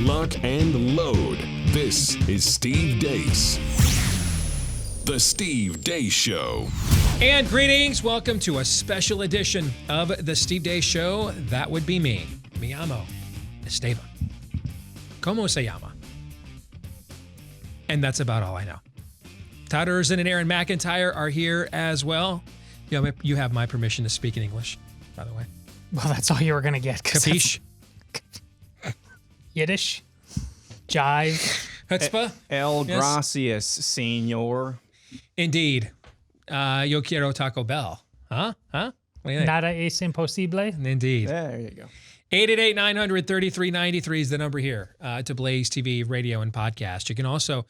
lock, and load. This is Steve Deace. The Steve Deace Show. And greetings. Welcome to a special edition of the Steve Deace Show. That would be me. Me llamo Esteban. ¿Cómo se llama? And that's about all I know. Todd and Aaron McIntyre are here as well. You have my permission to speak in English, by the way. Well, that's all you were going to get. Capiche? Yiddish, jive. Chutzpah? El gracias, senor. Indeed. Yo quiero Taco Bell. Huh? What do you think? Nada es imposible. Indeed. There you go. 888-900-3393 is the number here to Blaze TV, radio, and podcast. You can also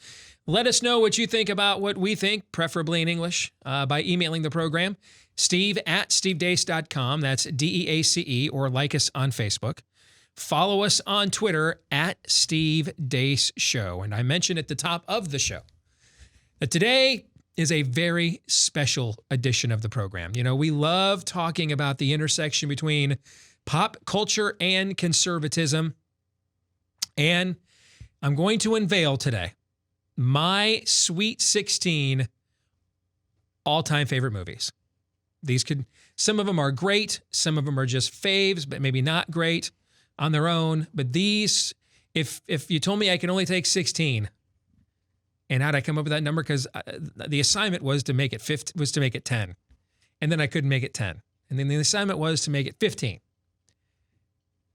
let us know what you think about what we think, preferably in English, by emailing the program, steve@stevedeace.com. That's DEACE, or like us on Facebook. Follow us on Twitter @Steve Deace Show. And I mentioned at the top of the show that today is a very special edition of the program. You know, we love talking about the intersection between pop culture and conservatism. And I'm going to unveil today my Sweet 16 all-time favorite movies. Some of them are great, some of them are just faves, but maybe not great on their own. But these, if you told me I could only take 16, and how'd I come up with that number? Because the assignment was to make it 10, and then I couldn't make it 10, and then the assignment was to make it 15,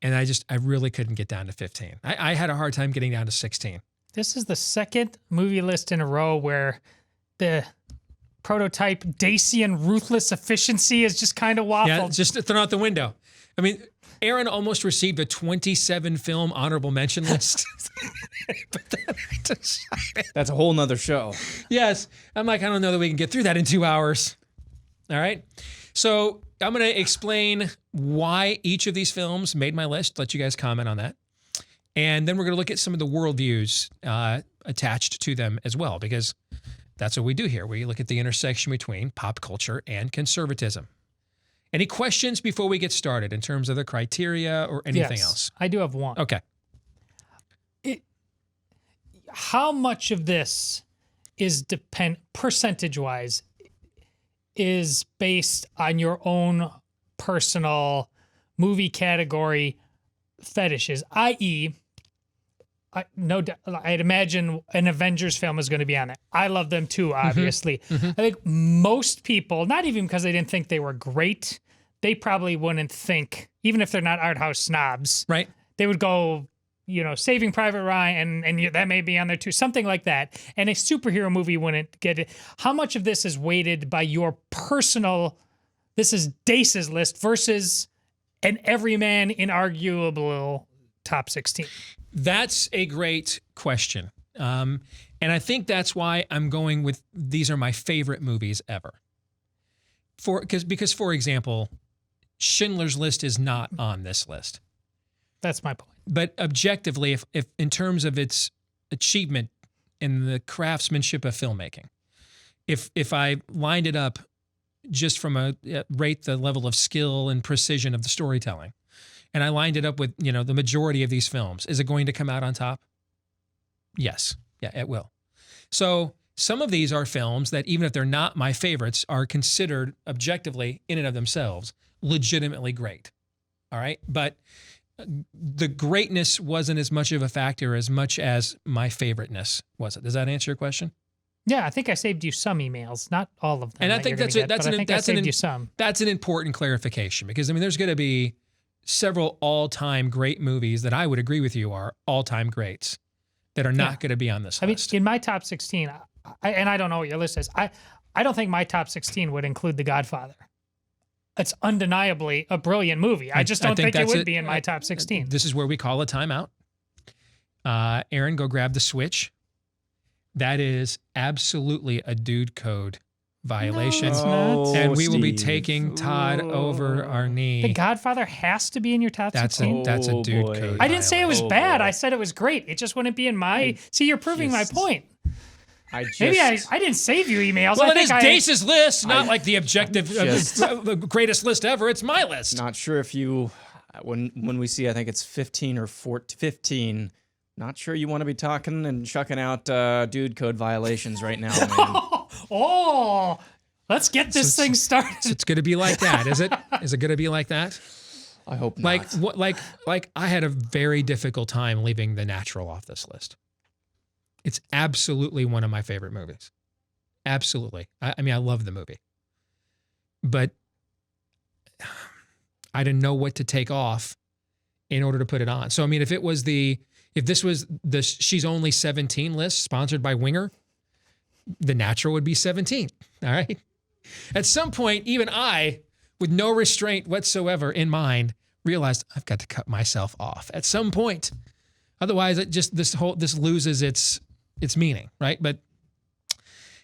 and I really couldn't get down to 15. I had a hard time getting down to 16. This is the second movie list in a row where the prototype Dacian ruthless efficiency is just kind of waffled. Yeah, just thrown out the window. I mean, Aaron almost received a 27-film honorable mention list. But then I decided. That's a whole nother show. Yes. I'm like, I don't know that we can get through that in 2 hours. All right. So I'm going to explain why each of these films made my list, let you guys comment on that. And then we're going to look at some of the worldviews attached to them as well, because that's what we do here. We look at the intersection between pop culture and conservatism. Any questions before we get started in terms of the criteria or anything else? I do have one. Okay. How much of this is percentage-wise is based on your own personal movie category fetishes, i.e., I'd imagine an Avengers film is going to be on it. I love them too, obviously. I think most people, not even because they didn't think they were great, they probably wouldn't think, even if they're not art house snobs, right? They would go, Saving Private Ryan, and that may be on there too, something like that. And a superhero movie wouldn't get it. How much of this is weighted by your personal, this is Deace's list versus an everyman inarguable top 16? That's a great question. And I think that's why I'm going with these are my favorite movies ever. Because for example, Schindler's List is not on this list. That's my point. But objectively, if in terms of its achievement in the craftsmanship of filmmaking, if I lined it up just from rate the level of skill and precision of the storytelling, and I lined it up with, the majority of these films, is it going to come out on top? Yes. Yeah, it will. So some of these are films that, even if they're not my favorites, are considered objectively, in and of themselves, legitimately great. All right? But the greatness wasn't as much of a factor as much as my favoriteness was it. Does that answer your question? Yeah, I think I saved you some emails, not all of them. And I think that's an important clarification, because there's going to be several all-time great movies that I would agree with you are all-time greats that are not going to be on this list. In my top 16, and I don't know what your list is, I don't think my top 16 would include The Godfather. It's undeniably a brilliant movie. I just don't think it would be in my top 16. This is where we call a timeout. Aaron, go grab the switch. That is absolutely a dude code violation. No, and we will be taking Todd over our knee. The Godfather has to be in your top 16? That's a dude code. I didn't say it was bad. I said it was great. It just wouldn't be in my... See, you're proving my point. Maybe I didn't save you emails. Well, it is Deace's list, not like the objective, the greatest list ever. It's my list. Not sure if you, when we see, I think it's 15 or 15 Not sure you want to be talking and chucking out dude code violations right now, man. Oh, let's get this thing started. So it's going to be like that, is it? Is it going to be like that? I hope not. Like I had a very difficult time leaving The Natural off this list. It's absolutely one of my favorite movies. Absolutely. I mean, I love the movie. But I didn't know what to take off in order to put it on. So, I mean, if this was the She's Only 17 list sponsored by Winger, The Natural would be 17. All right. At some point, even I, with no restraint whatsoever in mind, realized I've got to cut myself off at some point. Otherwise, it just this loses its meaning, right? But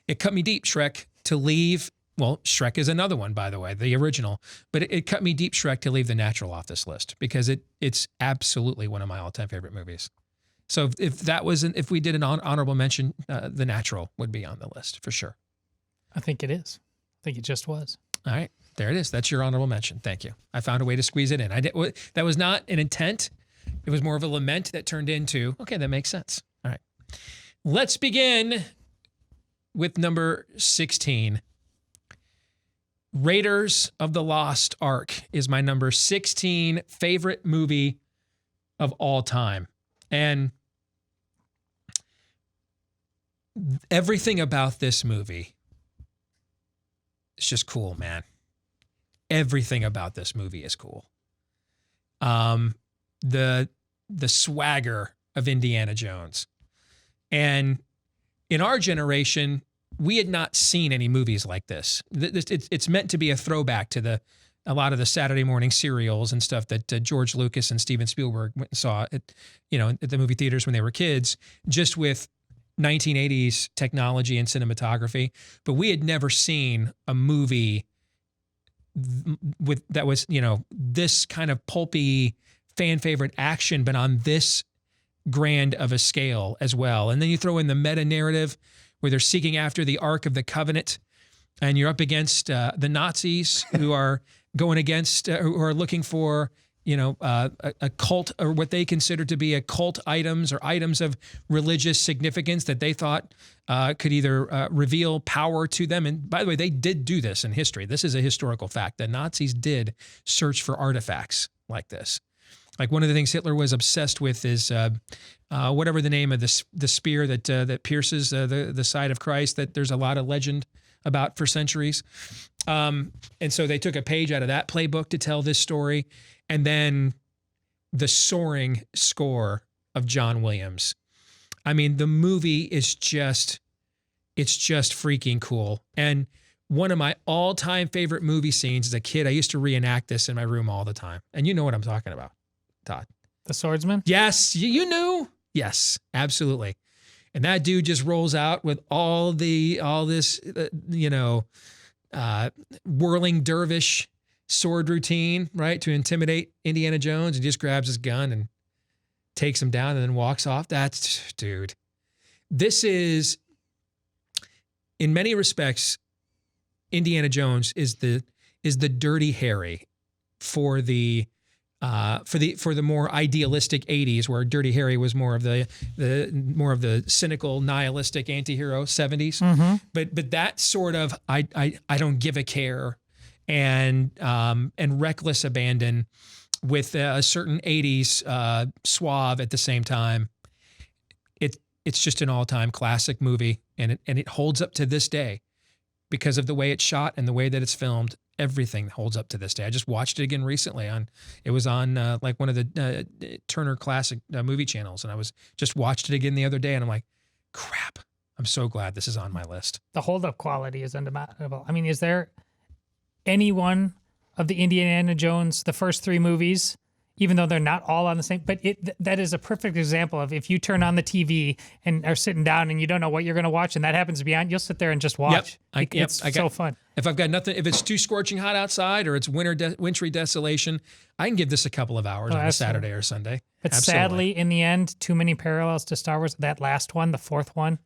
it cut me deep, Shrek, to leave. Well, Shrek is another one, by the way, the original. But it cut me deep, Shrek, to leave The Natural off this list because it's absolutely one of my all-time favorite movies. So if we did an honorable mention, The Natural would be on the list for sure. I think it is. I think it just was. All right, there it is. That's your honorable mention. Thank you. I found a way to squeeze it in. That was not an intent. It was more of a lament that turned into, okay, that makes sense. All right. Let's begin with number 16. Raiders of the Lost Ark is my number 16 favorite movie of all time. And everything about this movie is just cool, man. Everything about this movie is cool. The swagger of Indiana Jones. And in our generation, we had not seen any movies like this. It's meant to be a throwback to a lot of the Saturday morning serials and stuff that George Lucas and Steven Spielberg went and saw at the movie theaters when they were kids, just with 1980s technology and cinematography. But we had never seen a movie that was, this kind of pulpy fan favorite action, but on this grand of a scale as well. And then you throw in the meta narrative where they're seeking after the Ark of the Covenant, and you're up against the Nazis who are going against, who are looking for, a cult, or what they consider to be occult items or items of religious significance that they thought could either reveal power to them. And by the way, they did do this in history. This is a historical fact. The Nazis did search for artifacts like this. Like one of the things Hitler was obsessed with is whatever the name of the spear that pierces the side of Christ, that there's a lot of legend about for centuries. And so they took a page out of that playbook to tell this story. And then the soaring score of John Williams. I mean, the movie is it's just freaking cool. And one of my all-time favorite movie scenes as a kid, I used to reenact this in my room all the time. And you know what I'm talking about, Todd. The swordsman? Yes, you knew. Yes, absolutely. And that dude just rolls out with all this, whirling dervish sword routine, right, to intimidate Indiana Jones, and just grabs his gun and takes him down and then walks off. Dude. This is, in many respects, Indiana Jones is the Dirty Harry for the more idealistic 80s, where Dirty Harry was more of the cynical, nihilistic anti-hero 70s. Mm-hmm. But that sort of I don't give a care and reckless abandon with a certain 80s suave at the same time. It's just an all-time classic movie, and it holds up to this day because of the way it's shot and the way that it's filmed. Everything holds up to this day. I just watched it again recently it was on like one of the Turner Classic movie channels, and I just watched it again the other day, and I'm like, crap, I'm so glad this is on my list. The hold-up quality is undeniable. I mean, is there any one of the Indiana Jones, the first three movies, even though they're not all on the same, but that is a perfect example of if you turn on the TV and are sitting down and you don't know what you're going to watch, and that happens to be on, you'll sit there and just watch. Yep. It's so fun. If I've got nothing, if it's too scorching hot outside or it's wintry desolation, I can give this a couple of hours on a Saturday or Sunday. But Absolutely. Sadly, in the end, too many parallels to Star Wars. That last one, the fourth one,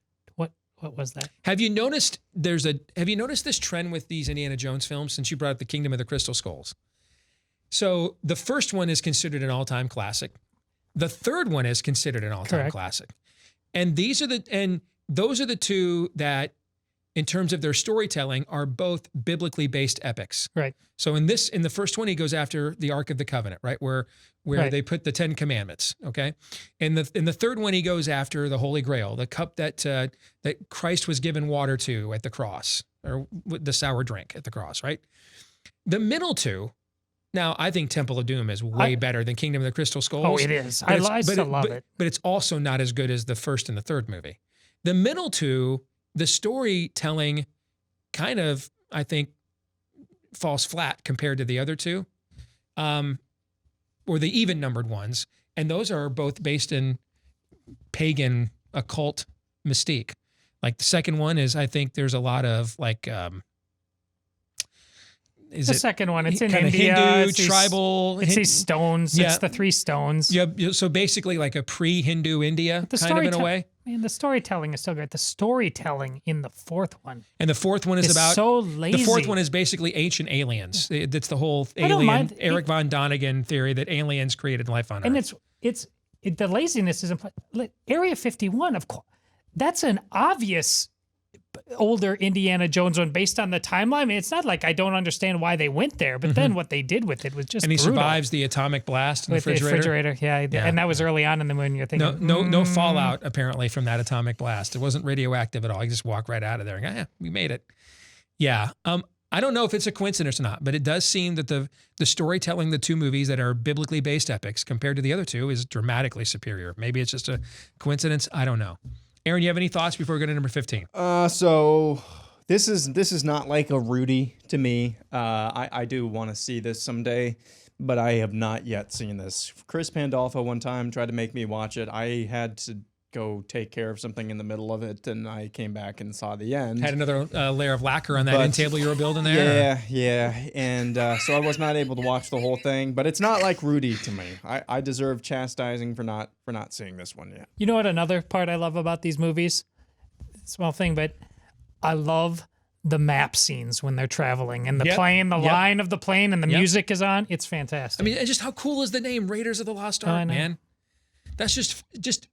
what was that? Have you noticed this trend with these Indiana Jones films since you brought up the Kingdom of the Crystal Skulls? So the first one is considered an all-time classic. The third one is considered an all-time Correct. classic. And those are the two that, in terms of their storytelling, are both biblically based epics. Right. So in the first one, he goes after the Ark of the Covenant, right? Where Right. they put the 10 Commandments. Okay. In the third one, he goes after the Holy Grail, the cup that Christ was given water to at the cross, or the sour drink at the cross, right? The middle two. Now, I think Temple of Doom is way better than Kingdom of the Crystal Skulls. Oh, it is. But I still love it. But it's also not as good as the first and the third movie. The middle two, the storytelling kind of, I think, falls flat compared to the other two, or the even-numbered ones. And those are both based in pagan occult mystique. Like the second one is, I think there's a lot of like... the second one, it's in kind of India. Hindu, it's tribal. It's these stones. Yeah. It's the 3 stones. Yeah, so basically like a pre-Hindu India, kind of in a way. Man, the storytelling is so good. The storytelling in the fourth one. And the fourth one is It's about so lazy. The fourth one is basically ancient aliens. That's the whole I don't alien mind. Eric von Däniken theory that aliens created life on Earth. And the laziness is Area 51, of course. That's an obvious older Indiana Jones one based on the timeline. I mean, it's not like I don't understand why they went there, but then what they did with it was just and he brutal. survives the atomic blast in With the refrigerator. Yeah, and that was early on in the movie. You're thinking, No fallout apparently from that atomic blast. It wasn't radioactive at all. He just walked right out of there and go, yeah, we made it. Yeah. I don't know if it's a coincidence or not, but it does seem that the storytelling, the two movies that are biblically based epics compared to the other two is dramatically superior. Maybe it's just a coincidence. I don't know. Aaron, you have any thoughts before we go to number 15? So this is not like a Rudy to me. I do want to see this someday, but I have not yet seen this. Chris Pandolfo one time tried to make me watch it. I had to go take care of something in the middle of it, and I came back and saw the end. Had another layer of lacquer on that end table you were building there? Yeah. And so I was not able to watch the whole thing, but it's not like Rudy to me. I deserve chastising for not seeing this one yet. You know what another part I love about these movies? Small thing, but I love the map scenes when they're traveling and the plane, the line of the plane and the music is on. It's fantastic. I mean, just how cool is the name Raiders of the Lost Ark, man? That's just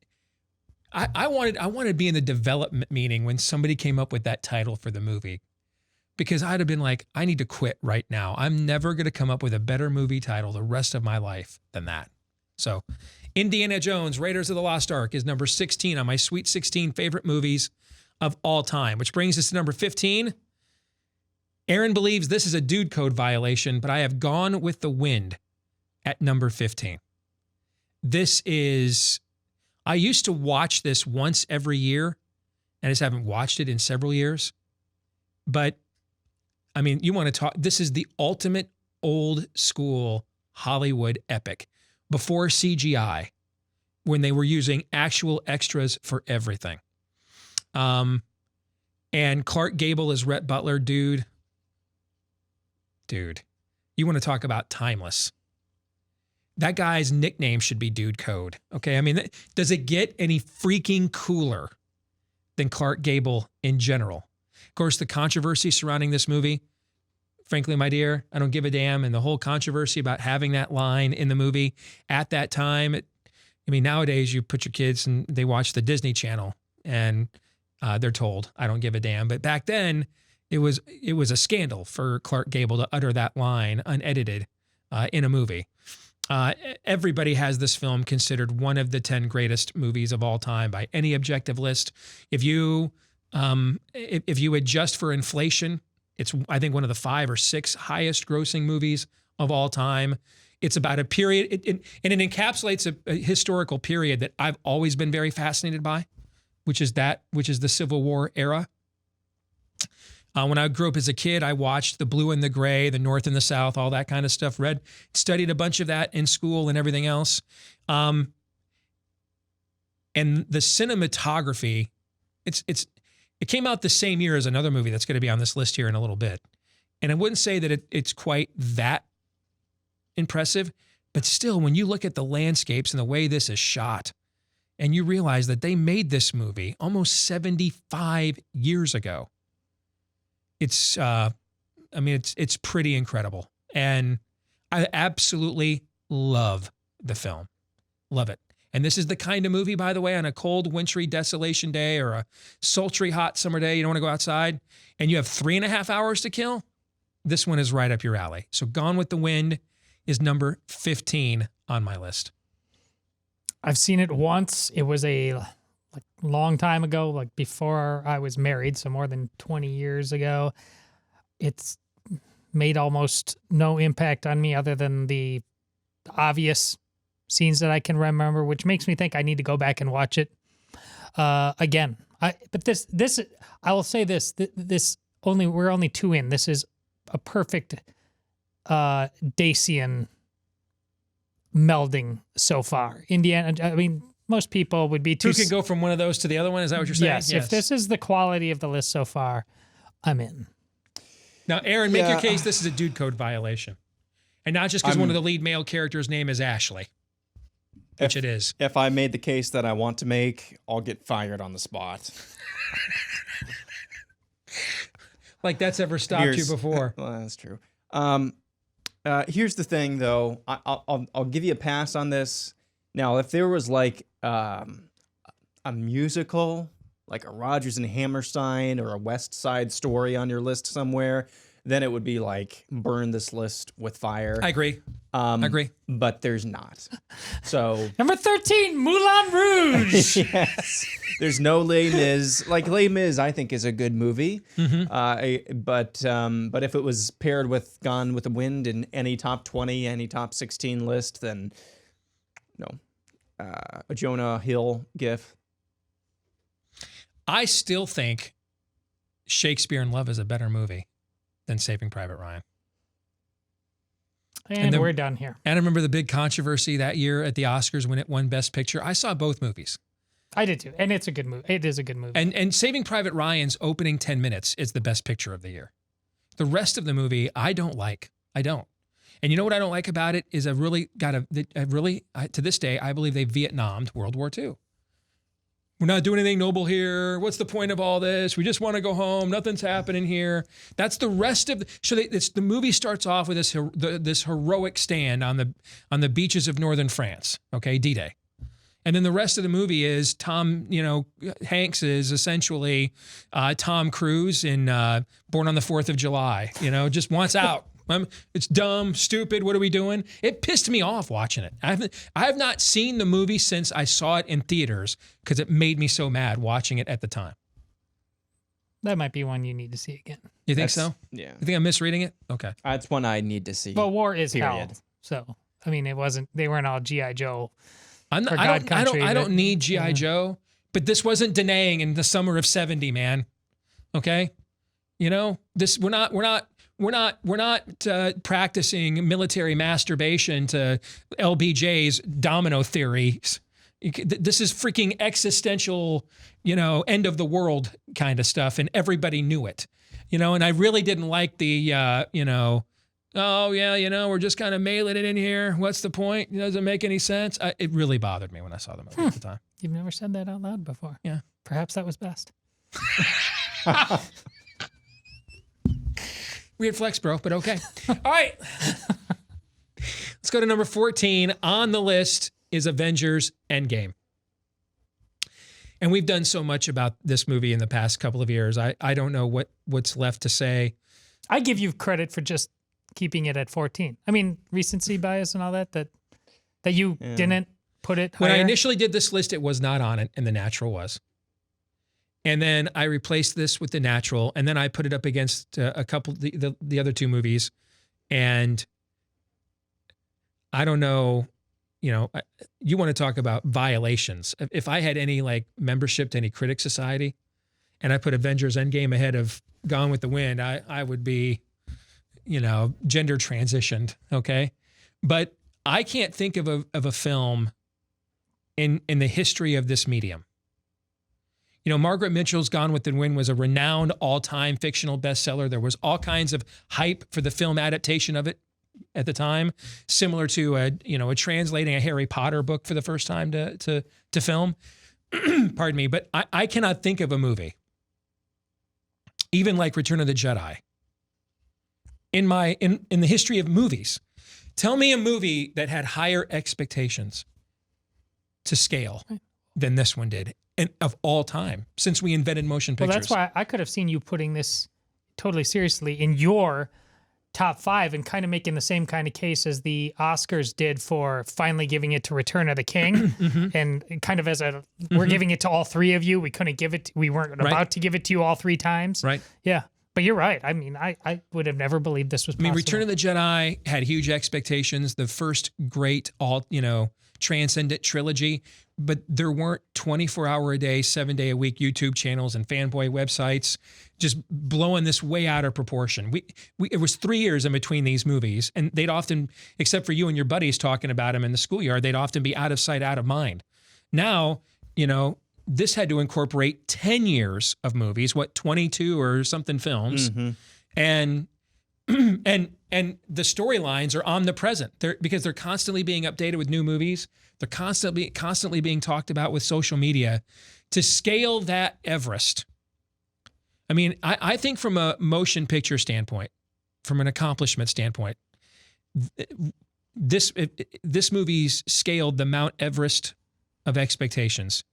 I wanted to be in the development meeting when somebody came up with that title for the movie, because I'd have been like, I need to quit right now. I'm never going to come up with a better movie title the rest of my life than that. So Indiana Jones, Raiders of the Lost Ark is number 16 on my Sweet 16 favorite movies of all time, which brings us to number 15. Aaron believes this is a dude code violation, but I have gone with the wind at number 15. I used to watch this once every year, and I just haven't watched it in several years. But, I mean, you want to talk, this is the ultimate old school Hollywood epic. Before CGI, when they were using actual extras for everything. And Clark Gable is Rhett Butler, dude. You want to talk about timeless. That guy's nickname should be Dude Code. Okay, I mean, does it get any freaking cooler than Clark Gable in general? Of course, the controversy surrounding this movie, frankly, my dear, I don't give a damn. And the whole controversy about having that line in the movie at that time. Nowadays you put your kids and they watch the Disney Channel and they're told, I don't give a damn. But back then it was a scandal for Clark Gable to utter that line unedited in a movie. Everybody has this film considered one of the 10 greatest movies of all time by any objective list. If you adjust for inflation, it's, I think, one of the 5 or 6 highest grossing movies of all time. It's about a period, and it encapsulates a historical period that I've always been very fascinated by, which is the Civil War era. When I grew up as a kid, I watched the Blue and the Gray, the North and the South, all that kind of stuff. Studied a bunch of that in school and everything else. And the cinematography, it came out the same year as another movie that's going to be on this list here in a little bit. And I wouldn't say that it's quite that impressive, but still, when you look at the landscapes and the way this is shot, and you realize that they made this movie almost 75 years ago, it's pretty incredible. And I absolutely love the film. Love it. And this is the kind of movie, by the way, on a cold, wintry, desolation day or a sultry, hot summer day, you don't want to go outside, and you have 3.5 hours to kill, this one is right up your alley. So Gone with the Wind is number 15 on my list. I've seen it once. It was a long time ago, like before I was married, so more than 20 years ago. It's made almost no impact on me other than the obvious scenes that I can remember, which makes me think I need to go back and watch it again. But this I will say this we're only 2 in. This is a perfect Dacian melding so far. Indiana, I mean, most people would be too. Who can go from one of those to the other one? Is that what you're saying? Yes. If this is the quality of the list so far, I'm in. Now, Aaron, make your case. This is a dude code violation, and not just because one of the lead male characters' name is Ashley, which it is. If I made the case that I want to make, I'll get fired on the spot. Like that's ever stopped you before. Well, that's true. Here's the thing, though. I'll give you a pass on this. Now, if there was like a musical, like a Rodgers and Hammerstein or a West Side Story on your list somewhere, then it would be like burn this list with fire. I agree. I agree. But there's not. So Number 13, Moulin Rouge. yes, there's no Les Mis. Like Les Mis, I think is a good movie. But if it was paired with Gone with the Wind in any top 20, any top 16 list, then no. A Jonah Hill gif. I still think Shakespeare in Love is a better movie than Saving Private Ryan. And then, we're done here. And I remember the big controversy that year at the Oscars when it won Best Picture. I saw both movies. I did too. And it's a good movie. It is a good movie. And Saving Private Ryan's opening 10 minutes is the best picture of the year. The rest of the movie, I don't like. I don't. And you know what I don't like about it is to this day, I believe they Vietnamed World War II. We're not doing anything noble here. What's the point of all this? We just want to go home. Nothing's happening here. That's the rest of the movie starts off with this heroic stand on the beaches of northern France. Okay, D-Day, and then the rest of the movie is Tom. Hanks is essentially Tom Cruise in Born on the 4th of July. Just wants out. It's dumb, stupid. What are we doing? It pissed me off watching it. I have not seen the movie since I saw it in theaters because it made me so mad watching it at the time. That might be one you need to see again. You think so? Yeah. You think I'm misreading it? Okay. That's one I need to see. Well, war is period. hell. So, I mean, they weren't all G.I. Joe. I don't need G.I. Joe, but this wasn't denying in the summer of 70, man. Okay? We're not practicing military masturbation to LBJ's domino theories. This is freaking existential, end of the world kind of stuff, and everybody knew it, And I really didn't like the, we're just kind of mailing it in here. What's the point? It doesn't make any sense. It really bothered me when I saw the movie at the time. You've never said that out loud before. Yeah. Perhaps that was best. Weird flex, bro, but okay. All right. Let's go to number 14 on the list is Avengers Endgame. And we've done so much about this movie in the past couple of years. I don't know what's left to say. I give you credit for just keeping it at 14. I mean, recency bias and all that you didn't put it higher. When I initially did this list, it was not on it, and The Natural was. And then I replaced this with The Natural, and then I put it up against a couple the other two movies, and I don't know, you want to talk about violations. If I had any membership to any critic society, and I put Avengers Endgame ahead of Gone with the Wind, I would be, gender transitioned, okay? But I can't think of a film in the history of this medium. Margaret Mitchell's Gone with the Wind was a renowned all-time fictional bestseller. There was all kinds of hype for the film adaptation of it at the time, similar to a translating a Harry Potter book for the first time to film. Pardon me, but I cannot think of a movie, even like Return of the Jedi, in the history of movies. Tell me a movie that had higher expectations. to scale than this one did, and of all time since we invented motion pictures. Well, that's why I could have seen you putting this totally seriously in your top 5 and kind of making the same kind of case as the Oscars did for finally giving it to Return of the King. And kind of as we're giving it to all 3 of you. We couldn't give it, we weren't about to give it to you all 3 times. Right. Yeah. But you're right. I mean, I would have never believed this was possible. I mean, Return of the Jedi had huge expectations, the first great transcendent trilogy, but there weren't 24-hour-a-day, 7-day a week YouTube channels and fanboy websites just blowing this way out of proportion. It was 3 years in between these movies, and they'd often, except for you and your buddies talking about them in the schoolyard, they'd often be out of sight, out of mind. Now, this had to incorporate 10 years of movies, 22 or something films, and the storylines are omnipresent. Because they're constantly being updated with new movies. They're constantly being talked about with social media. To scale that Everest, I mean, I think from a motion picture standpoint, from an accomplishment standpoint, this movie's scaled the Mount Everest of expectations,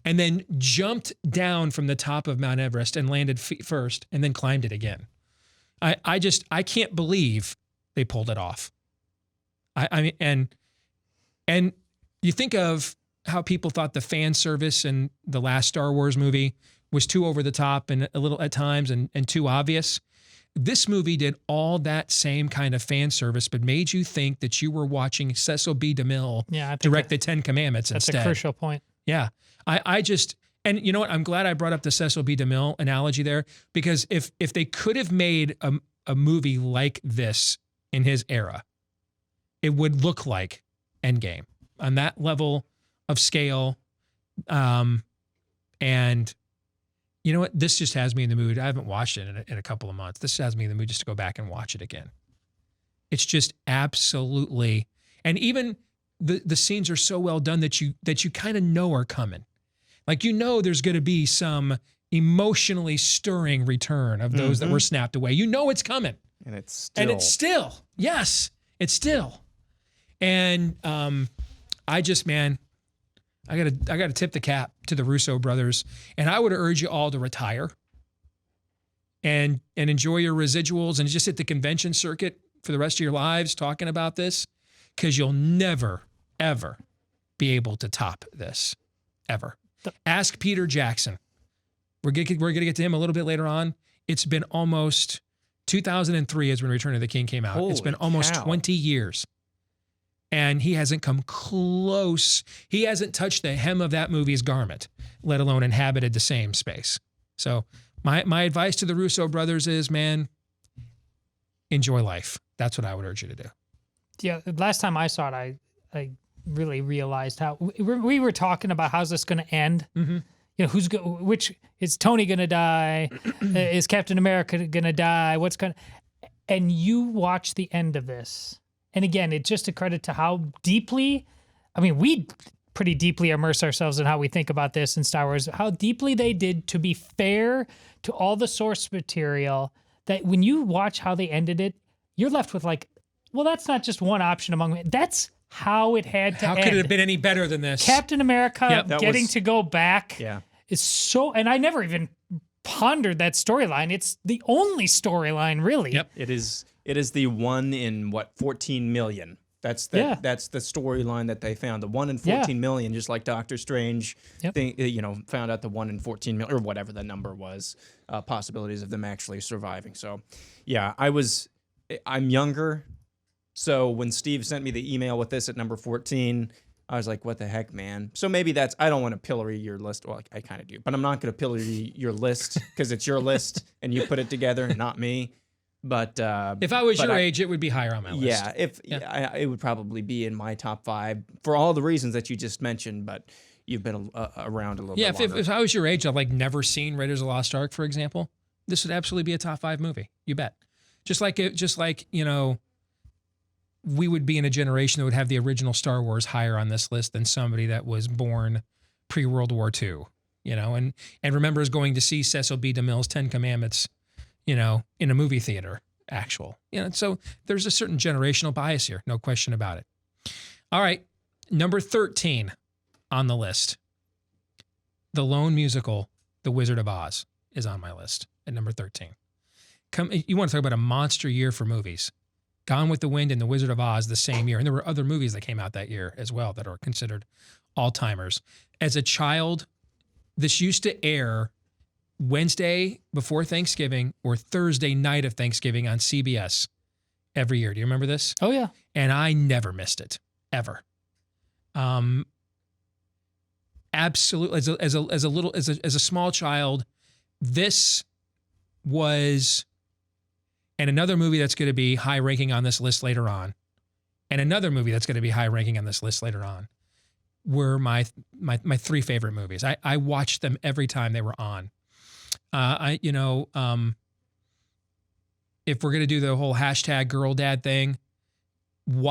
and then jumped down from the top of Mount Everest and landed feet first, and then climbed it again. I can't believe they pulled it off. I mean, and you think of how people thought the fan service in the last Star Wars movie was too over the top and a little at times and too obvious. This movie did all that same kind of fan service, but made you think that you were watching Cecil B. DeMille direct the 10 Commandments instead. That's a crucial point. Yeah. And you know what? I'm glad I brought up the Cecil B. DeMille analogy there, because if they could have made a movie like this in his era, it would look like Endgame on that level of scale. And you know what? This just has me in the mood. I haven't watched it in a couple of months. This has me in the mood just to go back and watch it again. It's just absolutely, and even the scenes are so well done that you kind of know are coming. Like, there's going to be some emotionally stirring return of those that were snapped away. It's coming. And it's still. Yes, it's still. And I gotta tip the cap to the Russo brothers. And I would urge you all to retire and enjoy your residuals and just hit the convention circuit for the rest of your lives talking about this, because you'll never, ever be able to top this, ever. Ask Peter Jackson. We're gonna get to him a little bit later on. It's been almost 2003 is when Return of the King came out. It's been almost 20 years. And he hasn't come close. He hasn't touched the hem of that movie's garment, let alone inhabited the same space. So my advice to the Russo brothers is, man, enjoy life. That's what I would urge you to do. Yeah, last time I saw it, I really realized how we were talking about how's this going to end. Which is Tony going to die? Is Captain America going to die? And you watch the end of this. And again, it's just a credit to how deeply, we pretty deeply immerse ourselves in how we think about this in Star Wars, how deeply they did to be fair to all the source material, that when you watch how they ended it, you're left with that's not just one option among them. That's how it had to end. How could it have been any better than this? Captain America getting to go back is so, and I never even pondered that storyline. It's the only storyline, really. Yep. It is the 1 in 14 million. That's the storyline that they found. The 1 in 14 million, just like Doctor Strange, found out the 1 in 14 million or whatever the number was, possibilities of them actually surviving. So, yeah, I'm younger. So when Steve sent me the email with this at number 14, I was like, what the heck, man? So maybe I don't want to pillory your list. Well, I kind of do, but I'm not going to pillory your list because it's your list and you put it together, not me. But if I was your age, it would be higher on my list. Yeah, it would probably be in my top 5 for all the reasons that you just mentioned. But you've been around a little bit longer. If I was your age, I've never seen Raiders of the Lost Ark, for example. This would absolutely be a top 5 movie. You bet. Just like we would be in a generation that would have the original Star Wars higher on this list than somebody that was born pre-World War II. And remembers going to see Cecil B. DeMille's 10 Commandments, in a movie theater, so there's a certain generational bias here, no question about it. All right, number 13 on the list. The lone musical, The Wizard of Oz, is on my list at number 13. You want to talk about a monster year for movies. Gone with the Wind and The Wizard of Oz the same year. And there were other movies that came out that year as well that are considered all-timers. As a child, this used to air Wednesday before Thanksgiving or Thursday night of Thanksgiving on CBS every year. Do you remember this? Oh, yeah. And I never missed it, ever. Absolutely. As a small child, this was, and another movie that's going to be high ranking on this list later on, and another movie that's going to be high ranking on this list later on, were my three favorite movies. I watched them every time they were on. If we're going to do the whole hashtag girl dad thing, you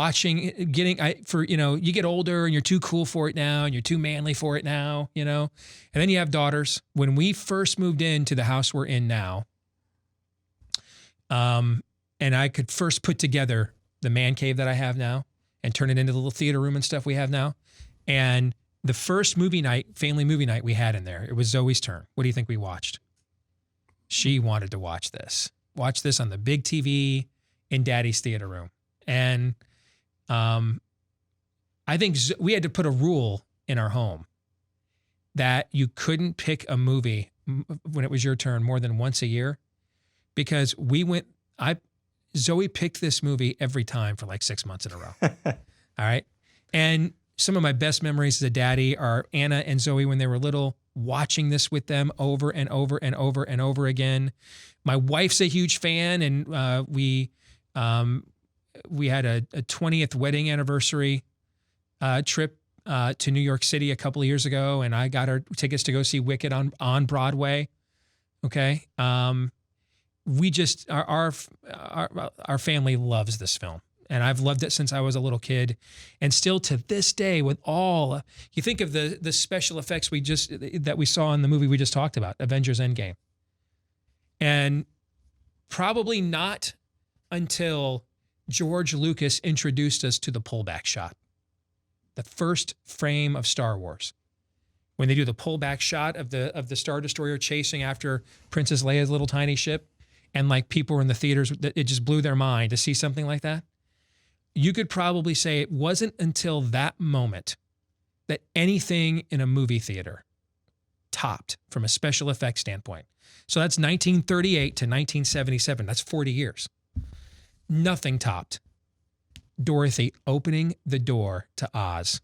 get older and you're too cool for it now and you're too manly for it now, and then you have daughters. When we first moved into the house we're in now, and I could first put together the man cave that I have now and turn it into the little theater room and stuff we have now. And the first family movie night we had in there, it was Zoe's turn. What do you think we watched? She wanted to watch this on the big TV in Daddy's theater room. And I think we had to put a rule in our home that you couldn't pick a movie when it was your turn more than once a year, because Zoe picked this movie every time for like 6 months in a row. All right. And some of my best memories as a daddy are Anna and Zoe when they were little, watching this with them over and over and over and over again. My wife's a huge fan, and we had a 20th wedding anniversary trip to New York City a couple of years ago, and I got her tickets to go see Wicked on Broadway. Okay, we just our family loves this film, and I've loved it since I was a little kid, and still to this day, with all you think of the special effects that we saw in the movie we just talked about, Avengers Endgame, and probably not until George Lucas introduced us to the pullback shot, the first frame of Star Wars, when they do the pullback shot of the Star Destroyer chasing after Princess Leia's little tiny ship, and like people were in the theaters, it just blew their mind to see something like that. You could probably say it wasn't until that moment that anything in a movie theater topped from a special effects standpoint. So that's 1938 to 1977. That's 40 years. Nothing topped Dorothy opening the door to Oz,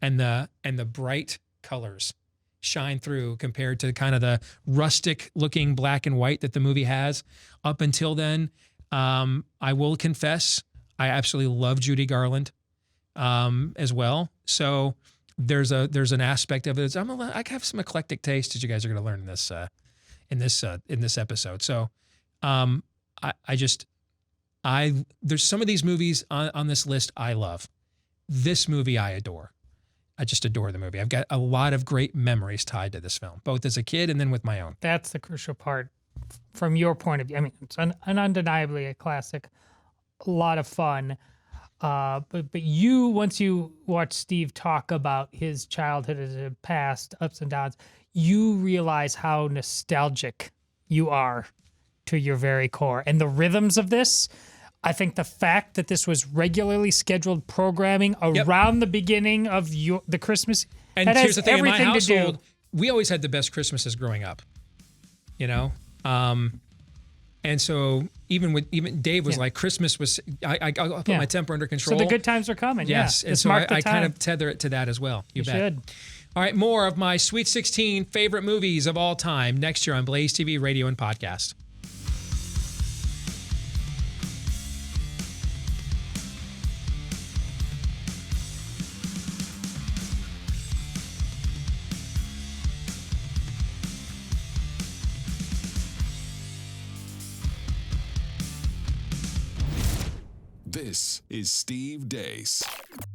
and the bright colors shine through compared to kind of the rustic looking black and white that the movie has. Up until then, I will confess, I absolutely love Judy Garland as well. So there's an aspect of it. I have some eclectic taste, as you guys are going to learn in this episode. So there's some of these movies on this list I love. This movie I adore. I just adore the movie. I've got a lot of great memories tied to this film, both as a kid and then with my own. That's the crucial part from your point of view. I mean, it's undeniably a classic, a lot of fun. But you, once you watch Steve talk about his childhood as a past, ups and downs, you realize how nostalgic you are to your very core. And the rhythms of this, I think the fact that this was regularly scheduled programming around the beginning of the Christmas, and here's the thing, in my household, we always had the best Christmases growing up, and so even Dave was like, Christmas was, I'll put my temper under control. So the good times are coming. Yes, yeah. and so I kind of tether it to that as well. You bet. Should. All right, more of my Sweet 16 favorite movies of all time next year on Blaze TV, radio, and podcast. This is Steve Deace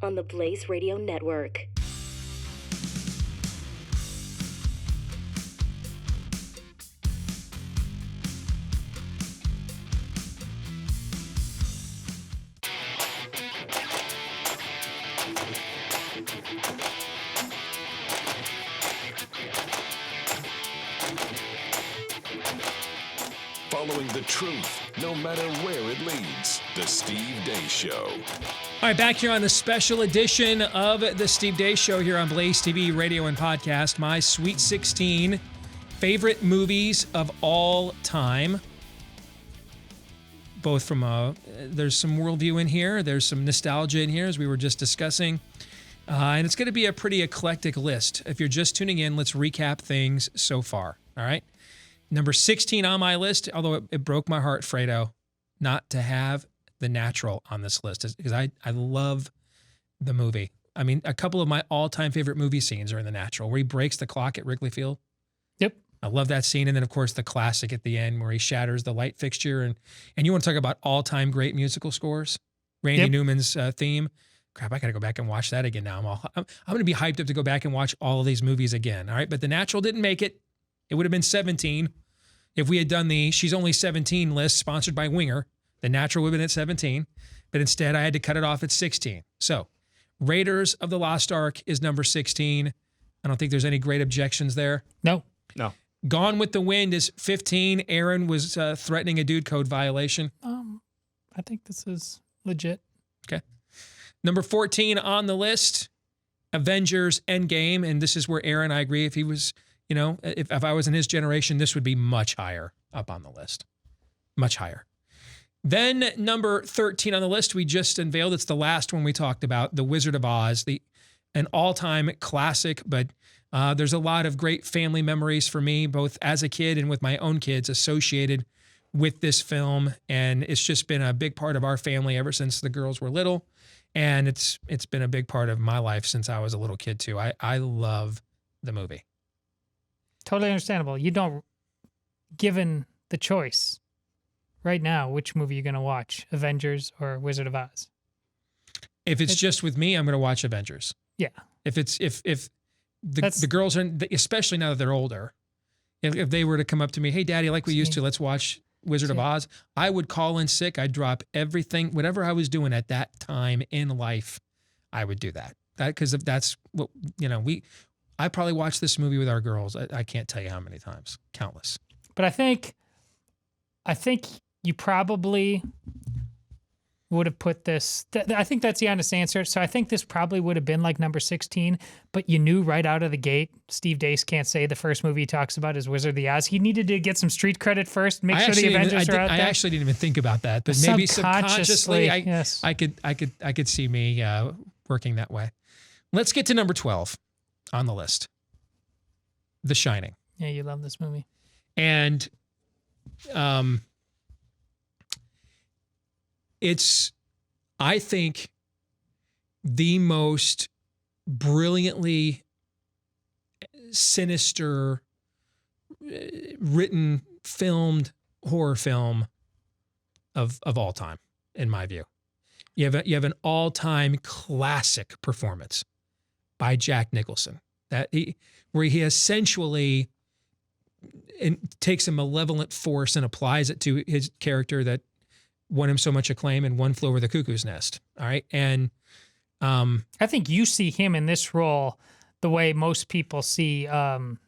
on the Blaze Radio Network. truth, no matter where it leads. The Steve Deace Show. All right, back here on the special edition of the Steve Deace Show here on Blaze TV, radio and podcast. My Sweet 16 favorite movies of all time. Both from there's some worldview in here, there's some nostalgia in here, as we were just discussing. And it's going to be a pretty eclectic list. If you're just tuning in, let's recap things so far. All right. Number 16 on my list, although it broke my heart, Fredo, not to have The Natural on this list, because I love the movie. I mean, a couple of my all-time favorite movie scenes are in The Natural, where he breaks the clock at Wrigley Field. Yep. I love that scene. And then, of course, the classic at the end where he shatters the light fixture. And you want to talk about all-time great musical scores? Randy Newman's theme. Crap, I got to go back and watch that again now. I'm going to be hyped up to go back and watch all of these movies again. All right, but The Natural didn't make it. It would have been 17 if we had done the She's Only 17 list sponsored by Winger. The Natural would have been at 17, but instead I had to cut it off at 16. So Raiders of the Lost Ark is number 16. I don't think there's any great objections there. No. Gone with the Wind is 15. Aaron was threatening a dude code violation. I think this is legit. Okay. Number 14 on the list, Avengers Endgame. And this is where Aaron, I agree, if he was, if I was in his generation, this would be much higher up on the list. Much higher. Then number 13 on the list, we just unveiled. It's the last one we talked about, The Wizard of Oz, an all-time classic, but there's a lot of great family memories for me, both as a kid and with my own kids associated with this film. And it's just been a big part of our family ever since the girls were little. And it's been a big part of my life since I was a little kid too. I love the movie. Totally understandable. You don't, given the choice right now, which movie you're going to watch, Avengers or Wizard of Oz? If it's just with me, I'm going to watch Avengers. Yeah. If the girls are, especially now that they're older, if they were to come up to me, hey, Daddy, like we used to, let's watch Wizard of Oz, I would call in sick. I'd drop everything, whatever I was doing at that time in life, I would do that. Because that's what, I probably watched this movie with our girls. I can't tell you how many times, countless. But I think you probably would have put this, I think that's the honest answer. So I think this probably would have been like number 16, but you knew right out of the gate, Steve Deace can't say the first movie he talks about is Wizard of the Oz. He needed to get some street credit first, make sure the Avengers are out there. I actually didn't even think about that, but maybe subconsciously yes. I could see me working that way. Let's get to number 12 on the list. The Shining. Yeah, you love this movie. And it's, I think, the most brilliantly sinister written, filmed horror film of all time, in my view. You have an all-time classic performance by Jack Nicholson where he essentially takes a malevolent force and applies it to his character that won him so much acclaim in One Flew Over the Cuckoo's Nest. All right. And I think you see him in this role the way most people see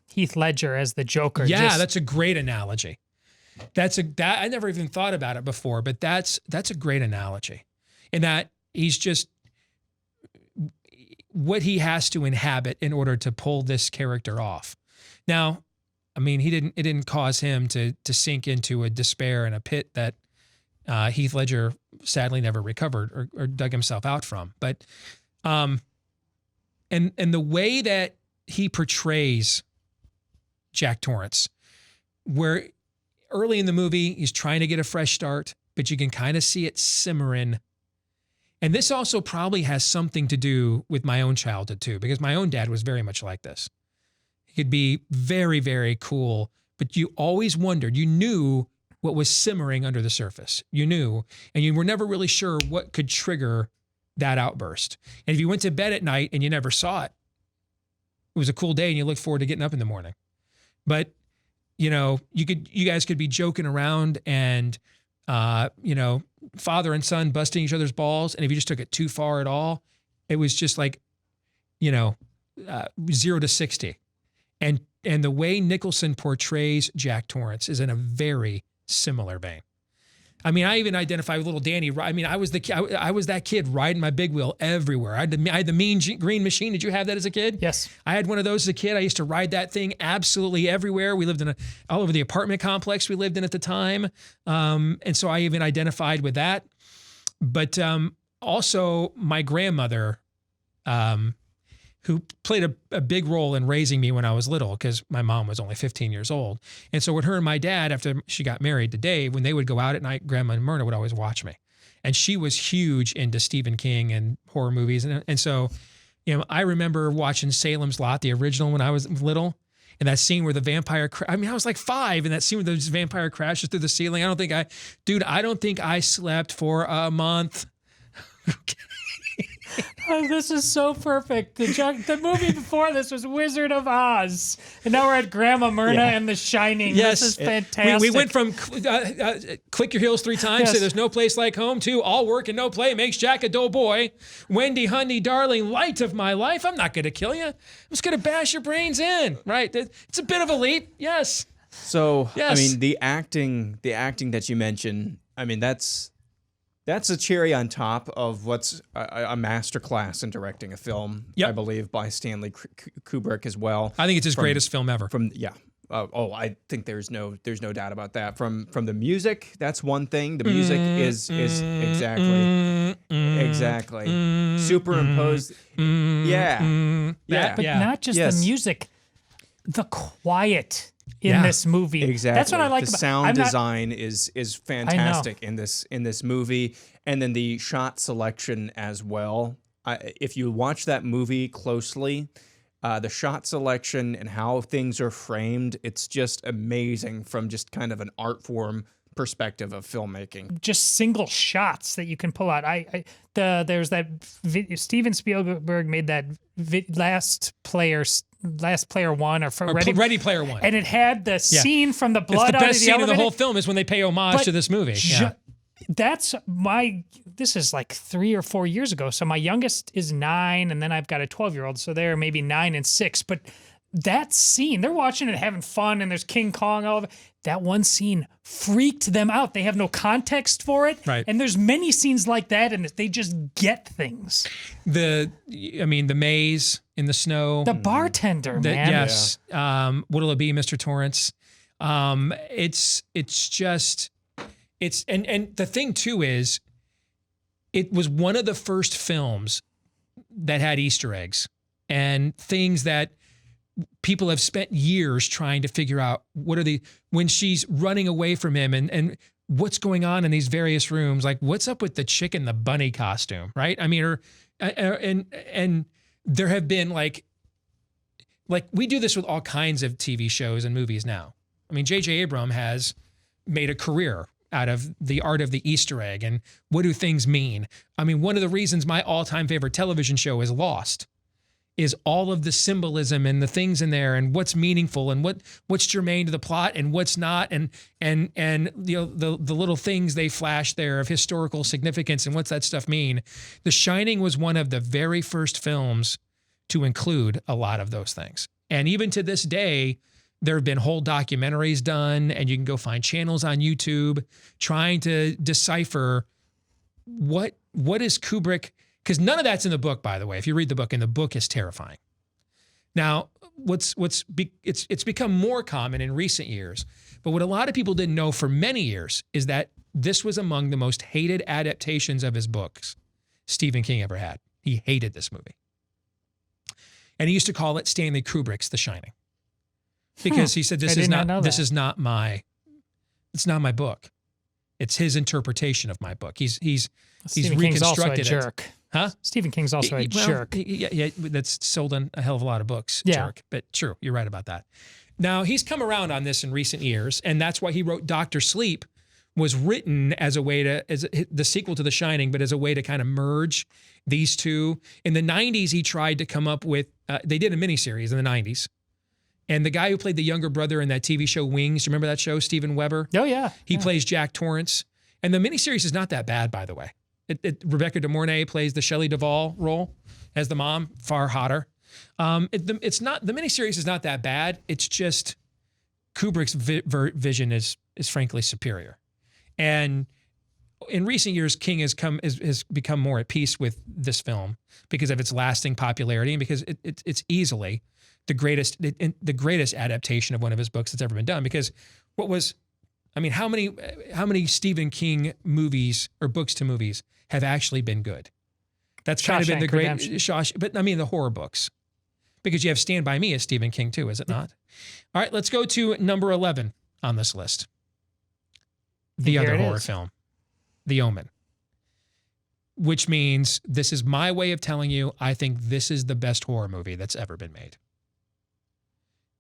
Heath Ledger as the Joker. Yeah, that's a great analogy. I never even thought about it before, but that's a great analogy. In that he's just what he has to inhabit in order to pull this character off. Now, I mean, it didn't cause him to sink into a despair and a pit that Heath Ledger sadly never recovered or dug himself out from. But and the way that he portrays Jack Torrance, where early in the movie he's trying to get a fresh start, but you can kind of see it simmering. And this also probably has something to do with my own childhood too, because my own dad was very much like this. He could be very, very cool, but you always wondered, you knew what was simmering under the surface. You knew, and you were never really sure what could trigger that outburst. And if you went to bed at night and you never saw it, it was a cool day and you looked forward to getting up in the morning. But, you guys could be joking around and, father and son busting each other's balls. And if you just took it too far at all, it was just like, 0 to 60. And the way Nicholson portrays Jack Torrance is in a very similar vein. I mean, I even identify with little Danny. I mean, I was that kid riding my big wheel everywhere. I had the mean green machine. Did you have that as a kid? Yes. I had one of those as a kid. I used to ride that thing absolutely everywhere. We lived all over the apartment complex we lived in at the time. And so I even identified with that. But also my grandmother, who played a big role in raising me when I was little, because my mom was only 15 years old. And so with her and my dad, after she got married to Dave, when they would go out at night, Grandma Myrna would always watch me. And she was huge into Stephen King and horror movies. And so, I remember watching Salem's Lot, the original, when I was little. And that scene where the vampire, I was like 5, and that scene where the vampire crashes through the ceiling. I don't think I slept for a month. Oh, this is so perfect. The movie before this was Wizard of Oz, and now we're at Grandma Myrna and The Shining. Yes. This is fantastic. We went from click your heels 3 times Yes. to there's no place like home to all work and no play makes Jack a dull boy. Wendy, honey, darling, light of my life. I'm not going to kill you. I'm just going to bash your brains in. Right? It's a bit of a leap. Yes. So, Yes. I mean, the acting that you mentioned, I mean, that's a cherry on top of what's a masterclass in directing a film, Yep. I believe, by Stanley Kubrick as well. I think it's his greatest film ever. I think there's no doubt about that. From the music, that's one thing. The music is exactly superimposed. But not just the music, the quiet in Yeah. this movie. Exactly. That's what I like the about sound design is fantastic in this movie, and then the shot selection as well. If you watch that movie closely, the shot selection and how things are framed, it's just amazing from just kind of an art form perspective of filmmaking. Just single shots that you can pull out. There's that Steven Spielberg made that Last Player One or Ready Player One. and it had the scene from the blood It's the out of best the scene of elevator. the whole film is when they pay homage to this movie. This is like 3 or 4 years ago. So my youngest is 9, and then I've got a 12-year-old. So they're maybe 9 and 6. But that scene, they're watching it having fun, and there's King Kong all over. That one scene freaked them out. They have no context for it. Right. And there's many scenes like that, and they just get things. The maze in the snow. The bartender, man. Yes. What'll it be, Mr. Torrance? And the thing too is, it was one of the first films that had Easter eggs and things that people have spent years trying to figure out when she's running away from him and what's going on in these various rooms, like what's up with the chick in the bunny costume, right? I mean, and there have been like we do this with all kinds of TV shows and movies now. I mean, J.J. Abrams has made a career out of the art of the Easter egg and what do things mean? I mean, one of the reasons my all-time favorite television show is Lost is all of the symbolism and the things in there and what's meaningful and what's germane to the plot and what's not and the little things they flash there of historical significance and what's that stuff mean. The Shining was one of the very first films to include a lot of those things. And even to this day, there have been whole documentaries done, and you can go find channels on YouTube trying to decipher what is Kubrick, because none of that's in the book, by the way. If you read the book, and the book is terrifying. Now, it's become more common in recent years, but what a lot of people didn't know for many years is that this was among the most hated adaptations of his books Stephen King ever had. He hated this movie. And he used to call it Stanley Kubrick's The Shining. Because he said this is not my book. It's his interpretation of my book. He's Stephen King's also a jerk. Huh? Stephen King's also a jerk. Yeah, that's sold on a hell of a lot of books. Yeah. Jerk. But true, you're right about that. Now he's come around on this in recent years, and that's why he wrote Dr. Sleep was written as a way as the sequel to The Shining, but as a way to kind of merge these two. In the 90s, he tried to come up with. They did a miniseries in the 90s. And the guy who played the younger brother in that TV show Wings, remember that show, Steven Weber? Oh, yeah. He plays Jack Torrance. And the miniseries is not that bad, by the way. Rebecca De Mornay plays the Shelley Duvall role as the mom, far hotter. The miniseries is not that bad. It's just Kubrick's vision is frankly superior. And in recent years, King has become more at peace with this film because of its lasting popularity and because it's easily the greatest adaptation of one of his books that's ever been done. Because how many Stephen King movies or books to movies have actually been good? That's kind of been the great but I mean the horror books, because you have Stand By Me as Stephen King too, is it not? All right, let's go to number 11 on this list. The other horror film, The Omen, which means this is my way of telling you I think this is the best horror movie that's ever been made.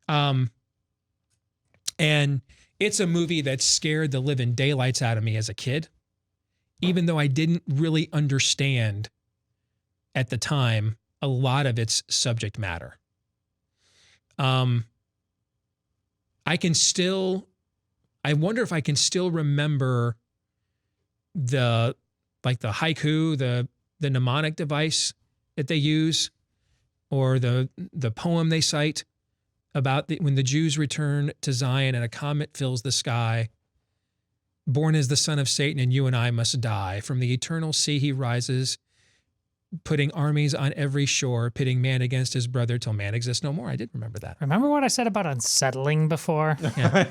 And it's a movie that scared the living daylights out of me as a kid, even though I didn't really understand at the time a lot of its subject matter. I wonder if I can still remember the haiku, the mnemonic device that they use, or the poem they cite about when the Jews return to Zion and a comet fills the sky. Born as the son of Satan, and you and I must die. From the eternal sea he rises, putting armies on every shore, pitting man against his brother till man exists no more. I did remember that. Remember what I said about unsettling before? Yeah.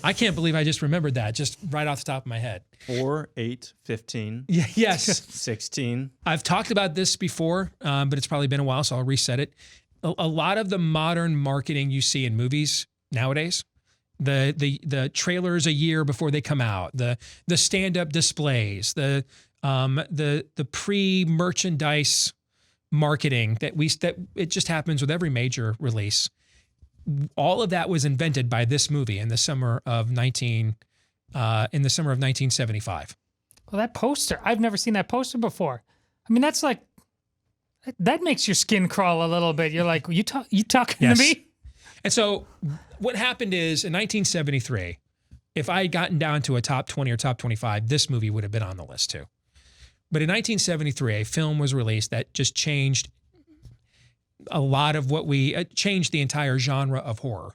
I can't believe I just remembered that, just right off the top of my head. 4, 8, 15. Yeah, yes. 16. I've talked about this before, but it's probably been a while, so I'll reset it. A lot of the modern marketing you see in movies nowadays, the trailers a year before they come out, the stand-up displays, the pre-merchandise marketing that it just happens with every major release. All of that was invented by this movie in the summer of 1975. Well, that poster, I've never seen that poster before. I mean, that's like, that makes your skin crawl a little bit. You're like, you talking to me? And so what happened is in 1973, if I had gotten down to a top 20 or top 25, this movie would have been on the list too. But in 1973, a film was released that just changed a lot of changed the entire genre of horror,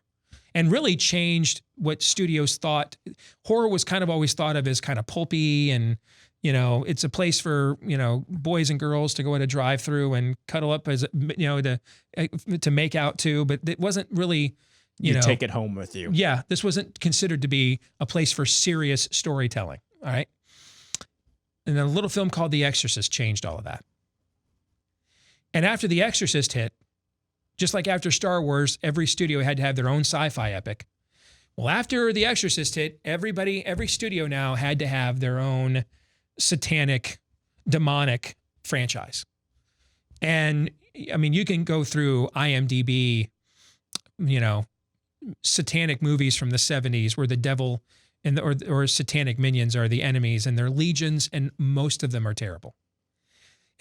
and really changed what studios thought. Horror was kind of always thought of as kind of pulpy, and, it's a place for, boys and girls to go at a drive-through and cuddle up to make out to, but it wasn't really, you take it home with you. Yeah, this wasn't considered to be a place for serious storytelling, all right? And then a little film called The Exorcist changed all of that. And after The Exorcist hit, just like after Star Wars, every studio had to have their own sci-fi epic. Well, after The Exorcist hit, every studio now had to have their own satanic, demonic franchise. And I mean, you can go through IMDb, satanic movies from the 70s where the devil or satanic minions are the enemies, and they're legions, and most of them are terrible.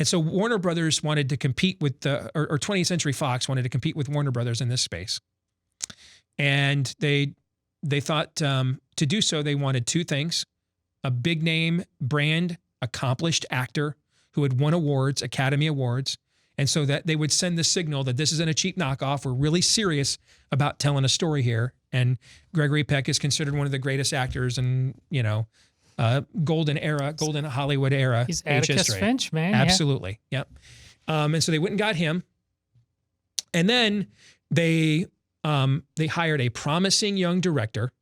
And so Warner Brothers wanted to compete with or 20th Century Fox wanted to compete with Warner Brothers in this space. And they thought to do so, they wanted two things: a big name brand, accomplished actor who had won awards, Academy Awards, and so that they would send the signal that this isn't a cheap knockoff. We're really serious about telling a story here. And Gregory Peck is considered one of the greatest actors in, golden Hollywood era. He's Atticus Finch, man. Absolutely. Yeah. Yep. And so they went and got him. And then they hired a promising young director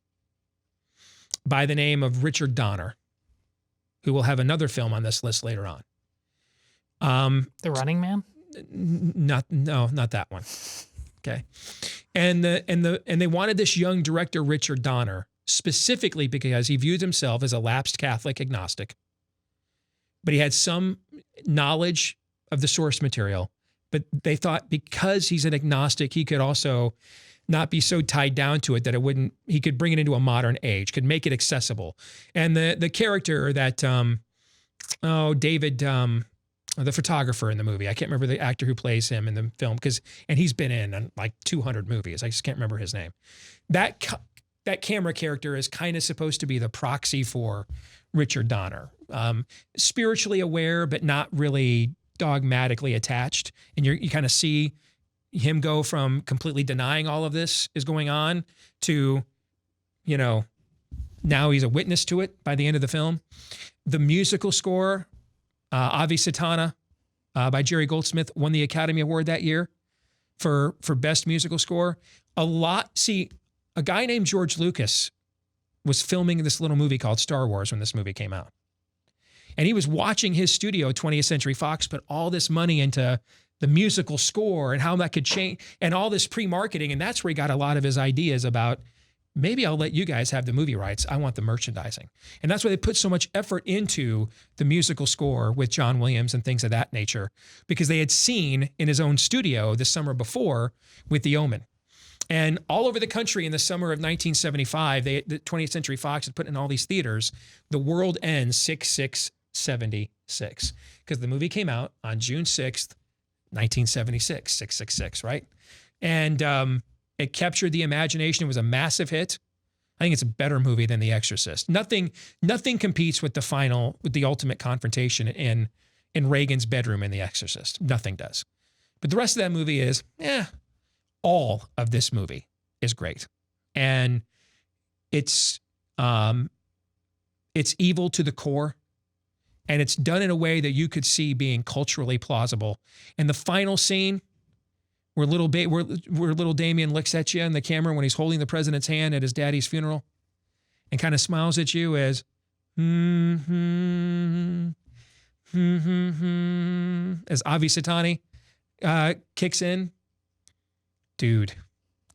by the name of Richard Donner, who will have another film on this list later on. The Running Man? Not that one. Okay. And they wanted this young director, Richard Donner, specifically because he viewed himself as a lapsed Catholic agnostic, but he had some knowledge of the source material. But they thought because he's an agnostic, he could also not be so tied down to it that he could bring it into a modern age, could make it accessible. And the character that, David, the photographer in the movie, I can't remember the actor who plays him in the film, and he's been in like 200 movies. I just can't remember his name. That camera character is kind of supposed to be the proxy for Richard Donner. Spiritually aware, but not really dogmatically attached. And you kind of see him go from completely denying all of this is going on to, Now he's a witness to it by the end of the film. The musical score, Avi Satana by Jerry Goldsmith, won the Academy Award that year for Best Musical Score. A guy named George Lucas was filming this little movie called Star Wars when this movie came out. And he was watching his studio, 20th Century Fox, put all this money into the musical score and how that could change and all this pre-marketing. And that's where he got a lot of his ideas about, maybe I'll let you guys have the movie rights. I want the merchandising. And that's why they put so much effort into the musical score with John Williams and things of that nature, because they had seen in his own studio the summer before with the Omen. And all over the country in the summer of 1975, the 20th Century Fox had put in all these theaters, The World Ends 6676, because the movie came out on June 6th, 1976, 666, right? And it captured the imagination. It was a massive hit. I think it's a better movie than The Exorcist. Nothing competes with the ultimate confrontation in Reagan's bedroom in The Exorcist. Nothing does. But the rest of that movie is, all of this movie is great. And it's evil to the core. And it's done in a way that you could see being culturally plausible. And the final scene where little Damien looks at you in the camera when he's holding the president's hand at his daddy's funeral and kind of smiles at you as, as Avi Satani kicks in. Dude,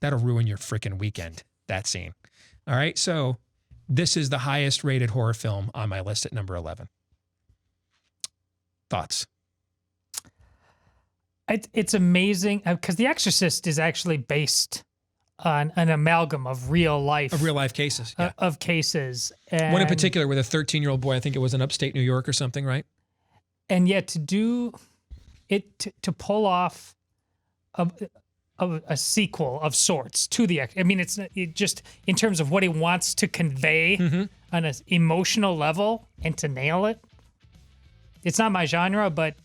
that'll ruin your freaking weekend, that scene. All right, so this is the highest rated horror film on my list at number 11. Thoughts? It's amazing because The Exorcist is actually based on an amalgam of real life cases. Yeah. Of cases. And, one in particular with a 13-year-old boy, I think it was in upstate New York or something, right? And yet to do it, to pull off a sequel of sorts to the, I mean, it's just in terms of what he wants to convey on an emotional level and to nail it. It's not my genre, but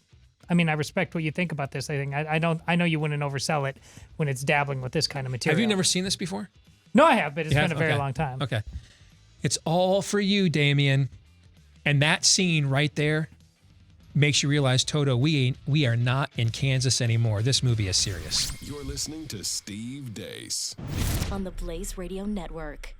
I mean, I respect what you think about this. I know you wouldn't oversell it when it's dabbling with this kind of material. Have you never seen this before? No, I have, but it's been a very long time. Okay. It's all for you, Damien. And that scene right there makes you realize, Toto, we are not in Kansas anymore. This movie is serious. You're listening to Steve Deace on the Blaze Radio Network.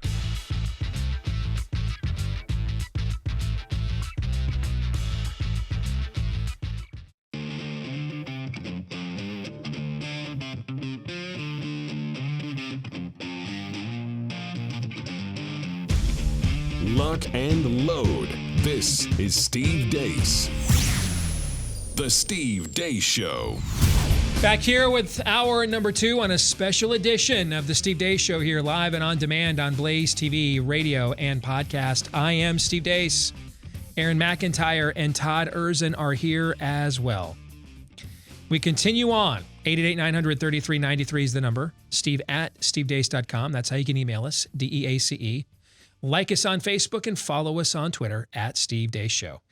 Lock and load. This is Steve Deace. The Steve Deace Show. Back here with hour number 2 on a special edition of the Steve Deace Show, here live and on demand on BlazeTV, radio, and podcast. I am Steve Deace. Aaron McIntyre and Todd Erzin are here as well. We continue on. 888-900-3393 is the number. Steve@stevedeace.com. That's how you can email us, DEACE. Like us on Facebook and follow us on Twitter @Steve Deace Show.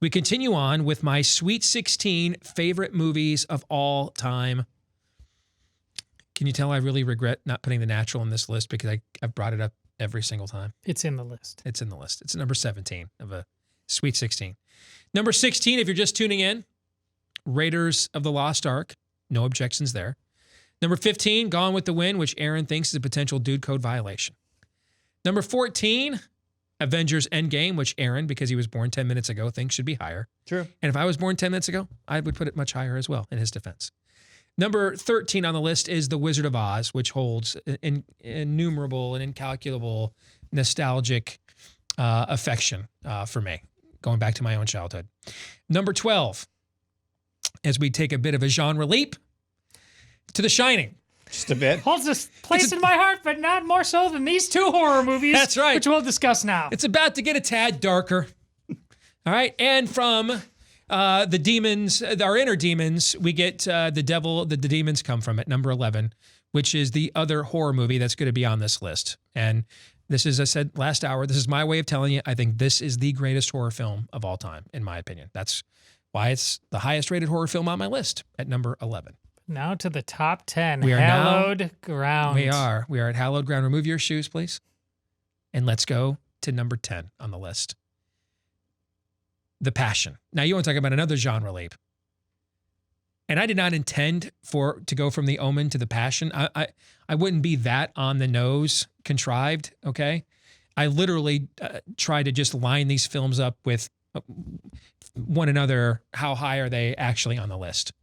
We continue on with my Sweet 16 favorite movies of all time. Can you tell I really regret not putting The Natural in this list because I've brought it up every single time? It's in the list. It's in the list. It's number 17 of a Sweet 16. Number 16, if you're just tuning in, Raiders of the Lost Ark. No objections there. Number 15, Gone with the Wind, which Aaron thinks is a potential dude code violation. Number 14, Avengers Endgame, which Aaron, because he was born 10 minutes ago, thinks should be higher. True. And if I was born 10 minutes ago, I would put it much higher as well, in his defense. Number 13 on the list is The Wizard of Oz, which holds innumerable and incalculable nostalgic affection for me, going back to my own childhood. Number 12, as we take a bit of a genre leap, to The Shining. Just a bit. Holds a place in my heart, but not more so than these two horror movies. That's right. Which we'll discuss now. It's about to get a tad darker. All right. And from the demons, our inner demons, we get the devil that the demons come from at number 11, which is the other horror movie that's going to be on this list. And this is, I said last hour, this is my way of telling you, I think this is the greatest horror film of all time, in my opinion. That's why it's the highest rated horror film on my list at number 11. Now to the top 10. We are hallowed ground. We are at hallowed ground. Remove your shoes, please. And let's go to number 10 on the list. The Passion. Now you want to talk about another genre leap. And I did not intend to go from the Omen to the Passion. I wouldn't be that on the nose contrived, okay? I literally try to just line these films up with one another. How high are they actually on the list?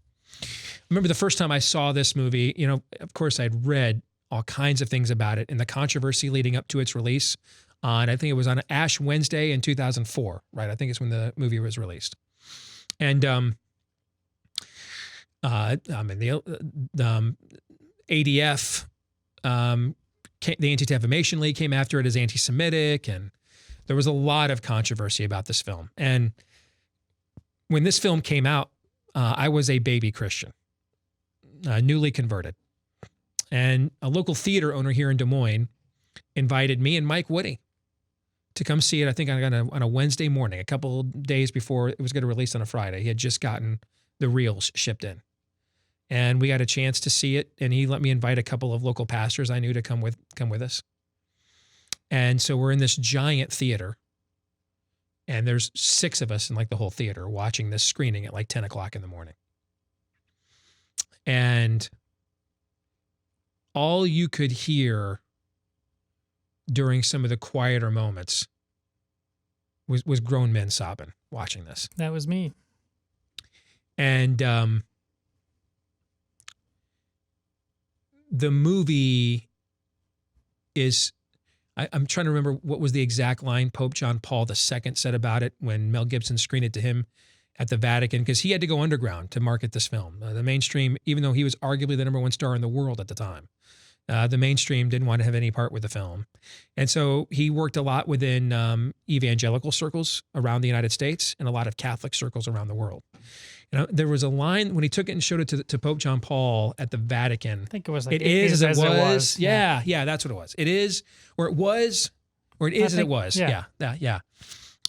I remember the first time I saw this movie, you know, of course I'd read all kinds of things about it and the controversy leading up to its release I think it was on Ash Wednesday in 2004, right? I think it's when the movie was released. And the ADF, the Anti-Defamation League came after it as anti-Semitic, and there was a lot of controversy about this film. And when this film came out, I was a baby Christian, newly converted. And a local theater owner here in Des Moines invited me and Mike Woody to come see it, I think on a Wednesday morning, a couple days before it was going to release on a Friday. He had just gotten the reels shipped in. And we got a chance to see it, and he let me invite a couple of local pastors I knew to come with us. And so we're in this giant theater, and there's 6 of us in like the whole theater watching this screening at like 10 o'clock in the morning. And all you could hear during some of the quieter moments was grown men sobbing watching this. That was me. And the movie is, I'm trying to remember what was the exact line Pope John Paul II said about it when Mel Gibson screened it to him at the Vatican, because he had to go underground to market this film. The mainstream, even though he was arguably the #1 star in the world at the time, the mainstream didn't want to have any part with the film. And so he worked a lot within evangelical circles around the United States and a lot of Catholic circles around the world. You know, there was a line when he took it and showed it to Pope John Paul at the Vatican. I think it was like, it is as it was. Yeah, that's what it was. It is, or it was, or it is as it was. Yeah.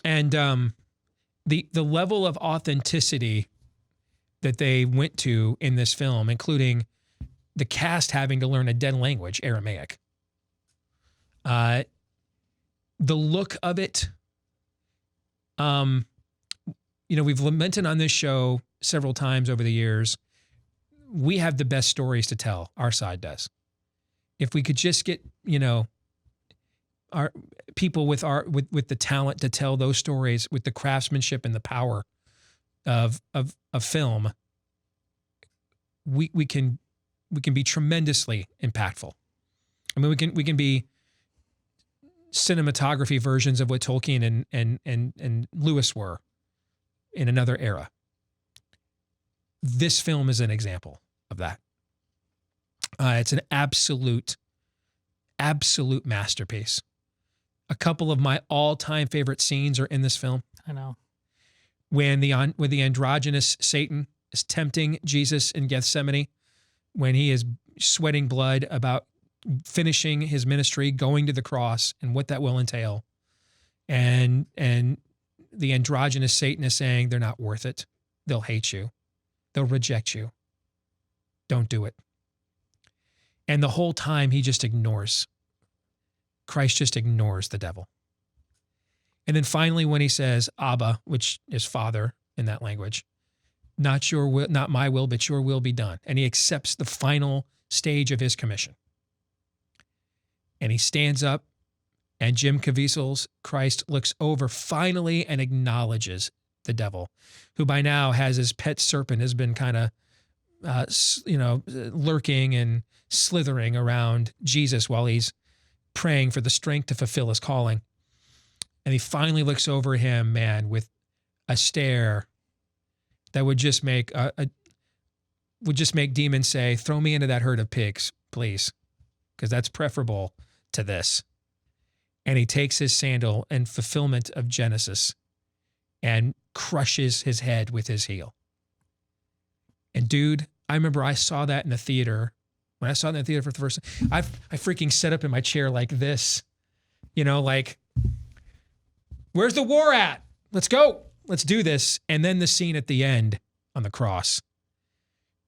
And the level of authenticity that they went to in this film, including the cast having to learn a dead language, Aramaic. The look of it, we've lamented on this show several times over the years. We have the best stories to tell. Our side does. If we could just get, our people with the talent to tell those stories, with the craftsmanship and the power of film, we can be tremendously impactful. I mean, we can be cinematography versions of what Tolkien and Lewis were in another era. This film is an example of that. It's an absolute masterpiece. A couple of my all-time favorite scenes are in this film. I know. When the androgynous Satan is tempting Jesus in Gethsemane, when he is sweating blood about finishing his ministry, going to the cross, and what that will entail. And the androgynous Satan is saying, they're not worth it. They'll hate you. They'll reject you. Don't do it. And the whole time he just ignores. Christ just ignores the devil. And then finally when he says, Abba, which is Father in that language, not your will, not my will, but your will be done. And he accepts the final stage of his commission. And he stands up, and Jim Caviezel's Christ looks over finally and acknowledges the devil, who by now has his pet serpent has been kind of, lurking and slithering around Jesus while he's praying for the strength to fulfill his calling. And he finally looks over him, man, with a stare that would just make demons say, throw me into that herd of pigs, please, because that's preferable to this. And he takes his sandal in fulfillment of Genesis and crushes his head with his heel. And dude, I remember I saw that in the theater. When I saw it in the theater for the first time, I freaking sat up in my chair like this, like, where's the war at? Let's go. Let's do this. And then the scene at the end on the cross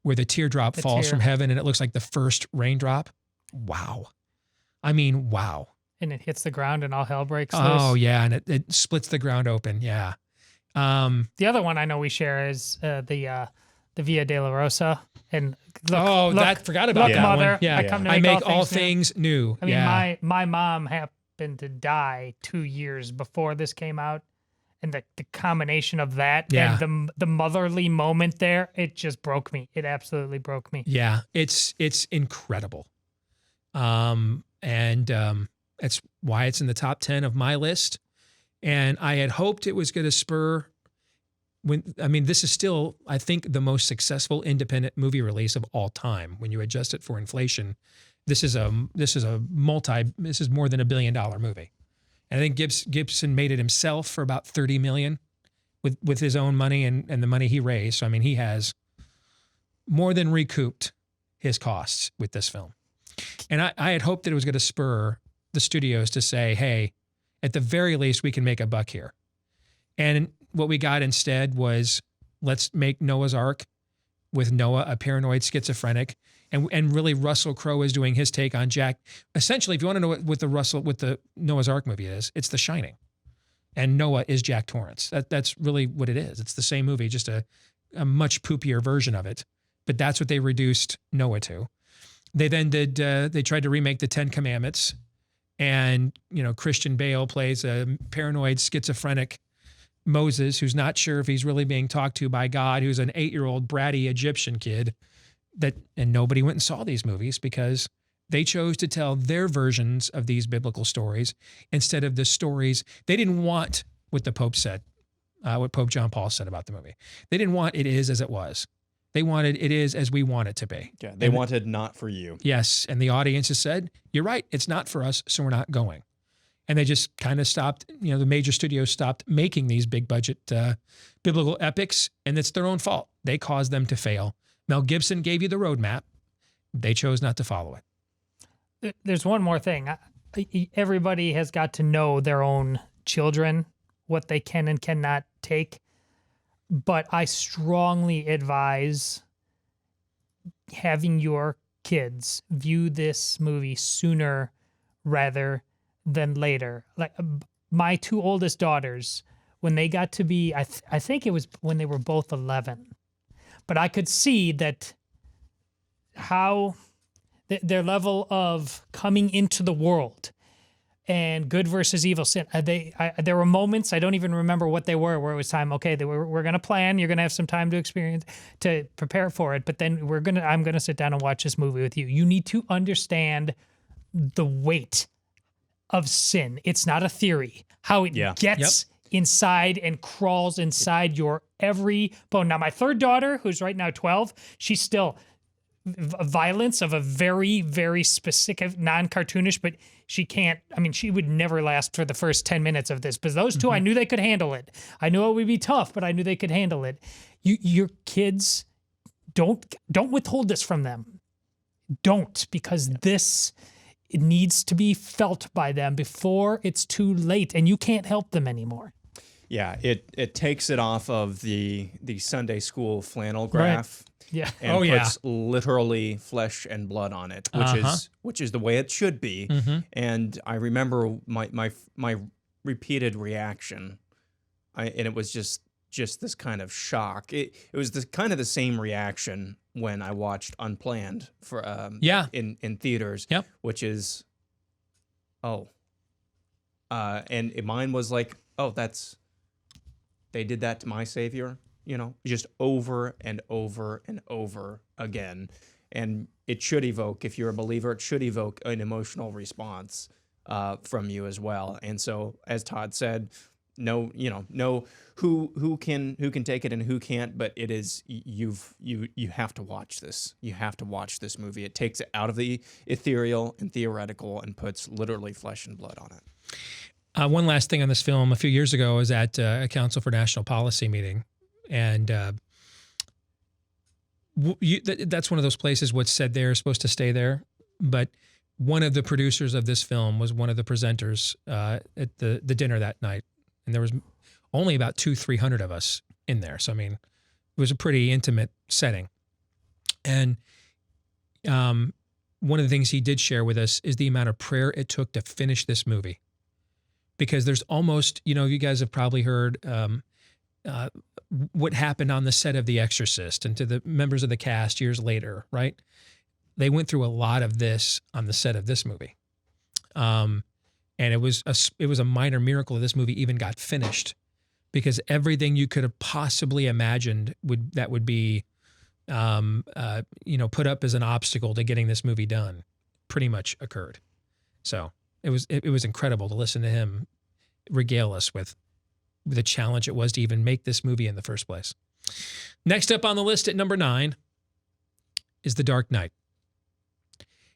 where the teardrop falls from heaven and it looks like the first raindrop. Wow. I mean, wow. and it hits the ground and all hell breaks Oh loose. yeah, and it splits the ground open. Yeah. The other one I know we share is the Via de la Rosa. And forgot about look, that Mother, one. Yeah, I come to I make make all things new. I mean, yeah. my mom happened to die 2 years before this came out, and the combination of that Yeah. and the motherly moment there, it just broke me. It absolutely broke me. Yeah, it's incredible. It's why it's in the top 10 of my list. And I had hoped it was going to spur this is still, I think, the most successful independent movie release of all time. When you adjust it for inflation, this is more than $1 billion movie. And I think Gibson made it himself for about $30 million with his own money and the money he raised. So, I mean, he has more than recouped his costs with this film. And I had hoped that it was going to spur the studios to say, hey, at the very least, we can make a buck here. And what we got instead was, let's make Noah's Ark with Noah, a paranoid schizophrenic. And really Russell Crowe is doing his take on Jack. Essentially, if you want to know what the Noah's Ark movie is, it's The Shining. And Noah is Jack Torrance. That's really what it is. It's the same movie, just a much poopier version of it. But that's what they reduced Noah to. They then they tried to remake the 10 Commandments. And, Christian Bale plays a paranoid schizophrenic Moses, who's not sure if he's really being talked to by God, who's an 8-year-old bratty Egyptian kid. And nobody went and saw these movies because they chose to tell their versions of these biblical stories instead of the stories. They didn't want what the Pope said, what Pope John Paul said about the movie. They didn't want it is as it was. They wanted it is as we want it to be. Yeah, they wanted not for you. Yes, and the audience has said, you're right, it's not for us, so we're not going. And they just kind of stopped, the major studios stopped making these big budget biblical epics, and it's their own fault. They caused them to fail. Mel Gibson gave you the roadmap. They chose not to follow it. There's one more thing. Everybody has got to know their own children, what they can and cannot take. But I strongly advise having your kids view this movie sooner rather than later. Like my 2 oldest daughters, when they got to be, I think it was when they were both 11, but I could see that how their level of coming into the world and good versus evil sin. There were moments, I don't even remember what they were, where it was time, okay, we're going to plan, you're going to have some time to experience, to prepare for it, but then I'm going to sit down and watch this movie with you. You need to understand the weight of sin. It's not a theory. How it gets inside and crawls inside your every bone. Now, my third daughter, who's right now 12, she's still violence of a very, very specific, non-cartoonish, but she can't, she would never last for the first 10 minutes of this. But those two, I knew they could handle it. I knew it would be tough, but I knew they could handle it. Your kids, don't withhold this from them. Don't, because this... it needs to be felt by them before it's too late, and you can't help them anymore. Yeah, it takes it off of the Sunday school flannel graph. Right. Yeah. And puts literally flesh and blood on it, which is the way it should be. Mm-hmm. And I remember my repeated reaction, and it was just this kind of shock. It was kind of the same reaction when I watched Unplanned for in theaters. Yep. Which is and mine was like, they did that to my Savior, just over and over and over again. And it should evoke, if you're a believer, it should evoke an emotional response from you as well. And so, as Todd said, know who can take it and who can't, but it is you have to watch this. You have to watch this movie. It takes it out of the ethereal and theoretical and puts literally flesh and blood on it. One last thing on this film. A few years ago, I was at a Council for National Policy meeting, and that's one of those places what's said there is supposed to stay there. But one of the producers of this film was one of the presenters at the dinner that night. And there was only about 200-300 of us in there. So, it was a pretty intimate setting. And one of the things he did share with us is the amount of prayer it took to finish this movie. Because there's almost, you guys have probably heard what happened on the set of The Exorcist and to the members of the cast years later, right? They went through a lot of this on the set of this movie. And it was a minor miracle this movie even got finished, because everything you could have possibly imagined would be put up as an obstacle to getting this movie done pretty much occurred. So it was incredible to listen to him regale us with the challenge it was to even make this movie in the first place. Next up on the list at number 9 is The Dark Knight.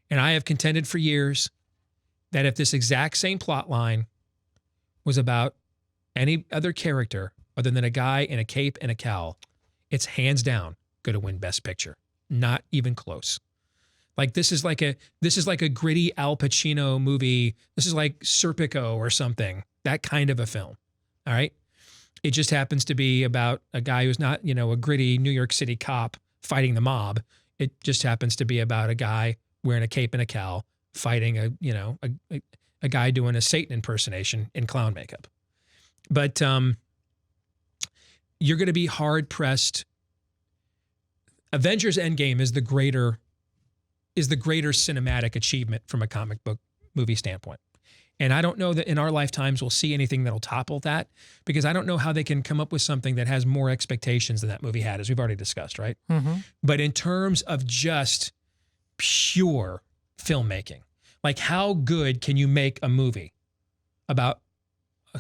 And I have contended for years that if this exact same plot line was about any other character other than a guy in a cape and a cowl, it's hands down going to win Best Picture. Not even close. Like this is like a gritty Al Pacino movie. This is like Serpico or something. That kind of a film. All right. It just happens to be about a guy who's not, a gritty New York City cop fighting the mob. It just happens to be about a guy wearing a cape and a cowl fighting a guy doing a Satan impersonation in clown makeup. But you're going to be hard pressed. Avengers Endgame is the greater cinematic achievement from a comic book movie standpoint. And I don't know that in our lifetimes we'll see anything that'll topple that, because I don't know how they can come up with something that has more expectations than that movie had, as we've already discussed, right? Mm-hmm. But in terms of just pure filmmaking, like how good can you make a movie about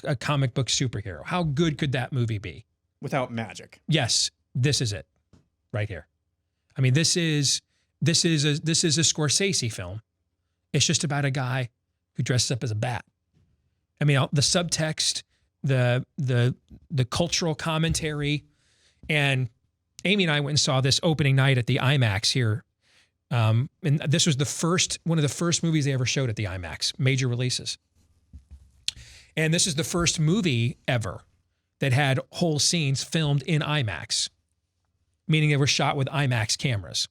a comic book superhero? How good could that movie be? Without magic. Yes, this is it right here. I mean, this is a Scorsese film. It's just about a guy who dresses up as a bat. I mean, the subtext, the cultural commentary, and Amy and I went and saw this opening night at the IMAX here. And this was one of the first movies they ever showed at the IMAX, major releases. And this is the first movie ever that had whole scenes filmed in IMAX, meaning they were shot with IMAX cameras,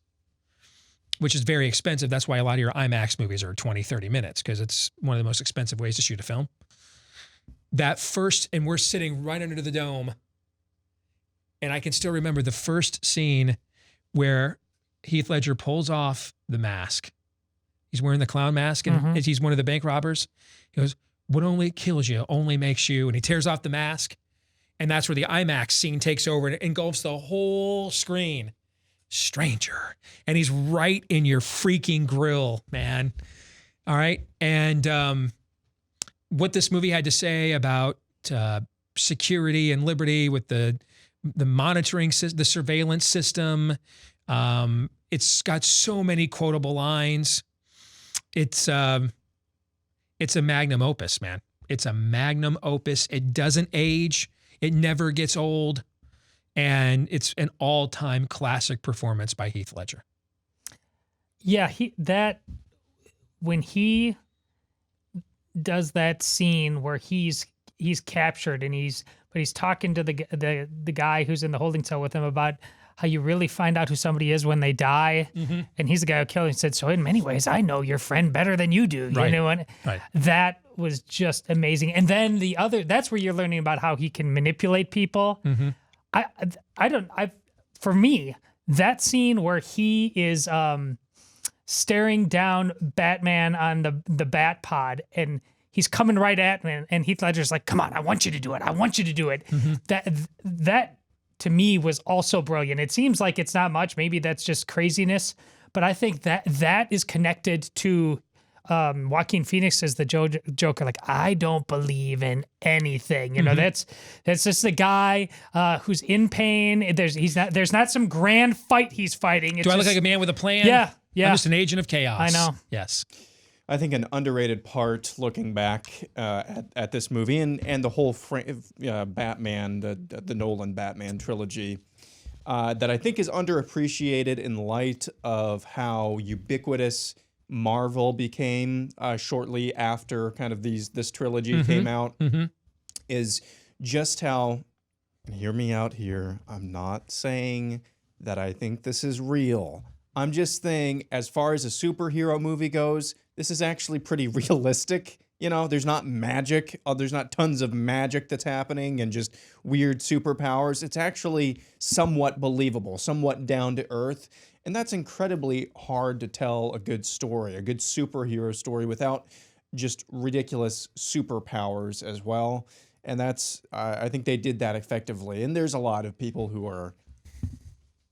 which is very expensive. That's why a lot of your IMAX movies are 20, 30 minutes, because it's one of the most expensive ways to shoot a film. And we're sitting right under the dome. And I can still remember the first scene where Heath Ledger pulls off the mask. He's wearing the clown mask, and he's one of the bank robbers. He goes, "What only kills you only makes you," and he tears off the mask. And that's where the IMAX scene takes over and it engulfs the whole screen. Stranger. And he's right in your freaking grill, man. All right. And what this movie had to say about security and liberty with the monitoring, the surveillance system. It's got so many quotable lines. It's a magnum opus, man. It's a magnum opus. It doesn't age. It never gets old. And it's an all-time classic performance by Heath Ledger. Yeah, when he does that scene where he's captured and he's talking to the guy who's in the holding cell with him about how you really find out who somebody is when they die. Mm-hmm. And he's the guy who killed him. He said, "So in many ways, I know your friend better than you do." Right. You know, and right. That was just amazing. And then that's where you're learning about how he can manipulate people. Mm-hmm. For me, that scene where he is staring down Batman on the Bat Pod and he's coming right at me, and Heath Ledger's like, "Come on, I want you to do it. I want you to do it." Mm-hmm. That to me was also brilliant. It seems like it's not much. Maybe that's just craziness, but I think that is connected to Joaquin Phoenix as the Joker. Like, I don't believe in anything. You know, that's just the guy who's in pain. There's not some grand fight he's fighting. Do I look like a man with a plan? Yeah. I'm just an agent of chaos. I know. Yes. I think an underrated part, looking back at this movie and the whole Batman, the Nolan Batman trilogy, that I think is underappreciated in light of how ubiquitous Marvel became shortly after kind of this trilogy came out, is just how, and hear me out here, I'm not saying that I think this is real. I'm just saying, as far as a superhero movie goes, this is actually pretty realistic. You know, there's not magic. There's not tons of magic that's happening and just weird superpowers. It's actually somewhat believable, somewhat down to earth. And that's incredibly hard to tell a good story, a good superhero story without just ridiculous superpowers as well. And that's, I think they did that effectively. And there's a lot of people who are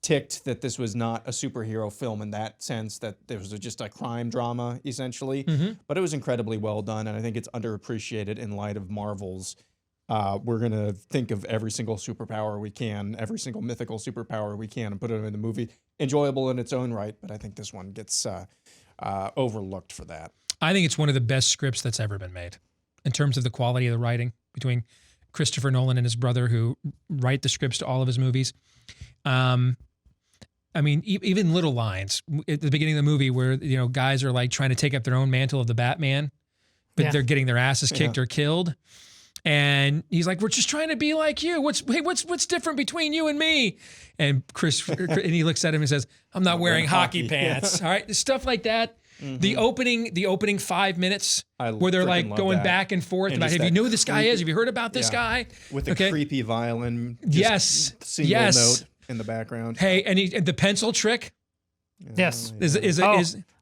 ticked that this was not a superhero film in that sense, that there was just a crime drama essentially, but it was incredibly well done, and I think it's underappreciated in light of Marvel's. We're gonna think of every single superpower we can, every single mythical superpower we can, and put it in the movie. Enjoyable in its own right, but I think this one gets overlooked for that. I think it's one of the best scripts that's ever been made in terms of the quality of the writing between Christopher Nolan and his brother, who write the scripts to all of his movies. I mean, even little lines at the beginning of the movie where, you know, guys are like trying to take up their own mantle of the Batman, but they're getting their asses kicked or killed. And he's like, "We're just trying to be like you. What's different between you and me?" And and he looks at him and says, "I'm not wearing hockey pants." All right, stuff like that. The opening 5 minutes where they're like going back and forth about, have you know who this guy is? Have you heard about this guy? With the creepy violin. Single note in the background. Hey, and the pencil trick. Yes.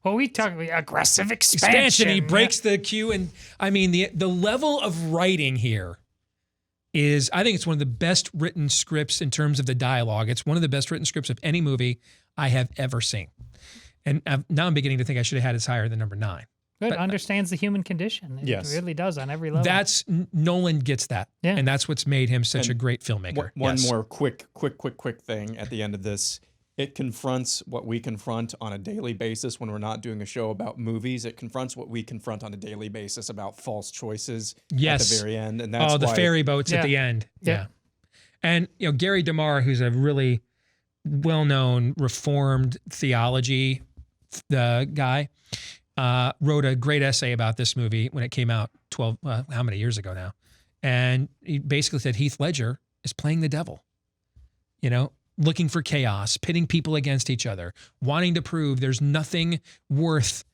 Well, we talk about aggressive expansion. He breaks the cue, and I mean the level of writing here is, I think it's one of the best written scripts in terms of the dialogue. It's one of the best written scripts of any movie I have ever seen. And now I'm beginning to think I should have had it higher than number 9. Good, understands the human condition. It really does on every level. Nolan gets that. Yeah. And that's what's made him such a great filmmaker. One more quick thing at the end of this. It confronts what we confront on a daily basis when we're not doing a show about movies. It confronts what we confront on a daily basis about false choices at the very end. And that's the ferry boats at the end. Yeah. And, you know, Gary DeMar, who's a really well-known Reformed theology guy, wrote a great essay about this movie when it came out how many years ago now? And he basically said Heath Ledger is playing the devil, you know, looking for chaos, pitting people against each other, wanting to prove there's nothing worth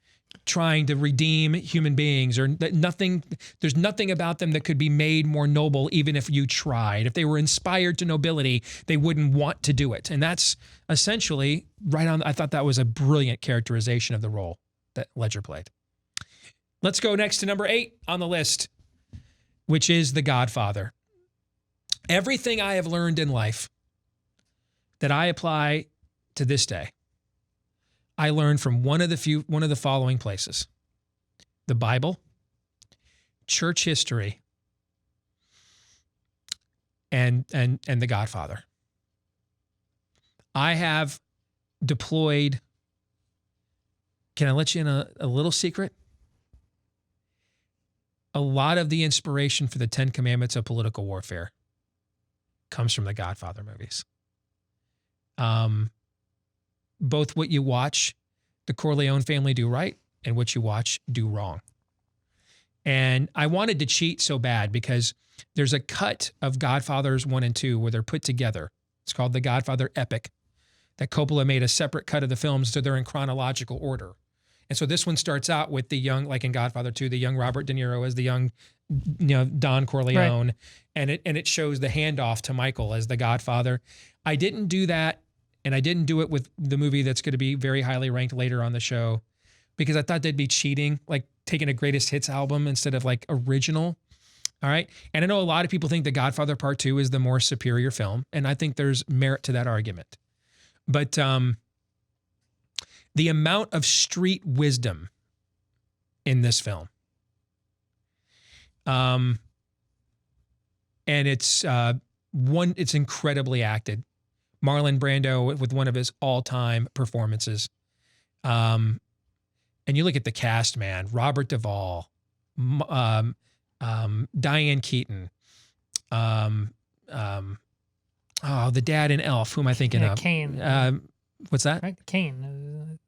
trying to redeem human beings, or that there's nothing about them that could be made more noble even if you tried. If they were inspired to nobility, they wouldn't want to do it. And that's essentially right on. I thought that was a brilliant characterization of the role that Ledger played. Let's go next to number 8 on the list, which is The Godfather. Everything I have learned in life that I apply to this day, I learned from one of the following places: the Bible, church history, and The Godfather. I have deployed. Can I let you in a little secret? A lot of the inspiration for the 10 Commandments of political warfare comes from the Godfather movies. Both what you watch the Corleone family do right and what you watch do wrong. And I wanted to cheat so bad because there's a cut of Godfathers 1 and 2 where they're put together. It's called the Godfather Epic, that Coppola made a separate cut of the films so they're in chronological order. And so this one starts out with the young, like in Godfather 2, the young Robert De Niro as the young, Don Corleone, and it shows the handoff to Michael as the Godfather. I didn't do that, and I didn't do it with the movie that's going to be very highly ranked later on the show, because I thought they'd be cheating, like taking a greatest hits album instead of like original. All right. And I know a lot of people think The Godfather Part 2 is the more superior film, and I think there's merit to that argument. But the amount of street wisdom in this film, and it's incredibly acted. Marlon Brando with one of his all-time performances. And you look at the cast, man: Robert Duvall, Diane Keaton, the dad in Elf, who am I thinking of? Kane. What's that? Right? Kane.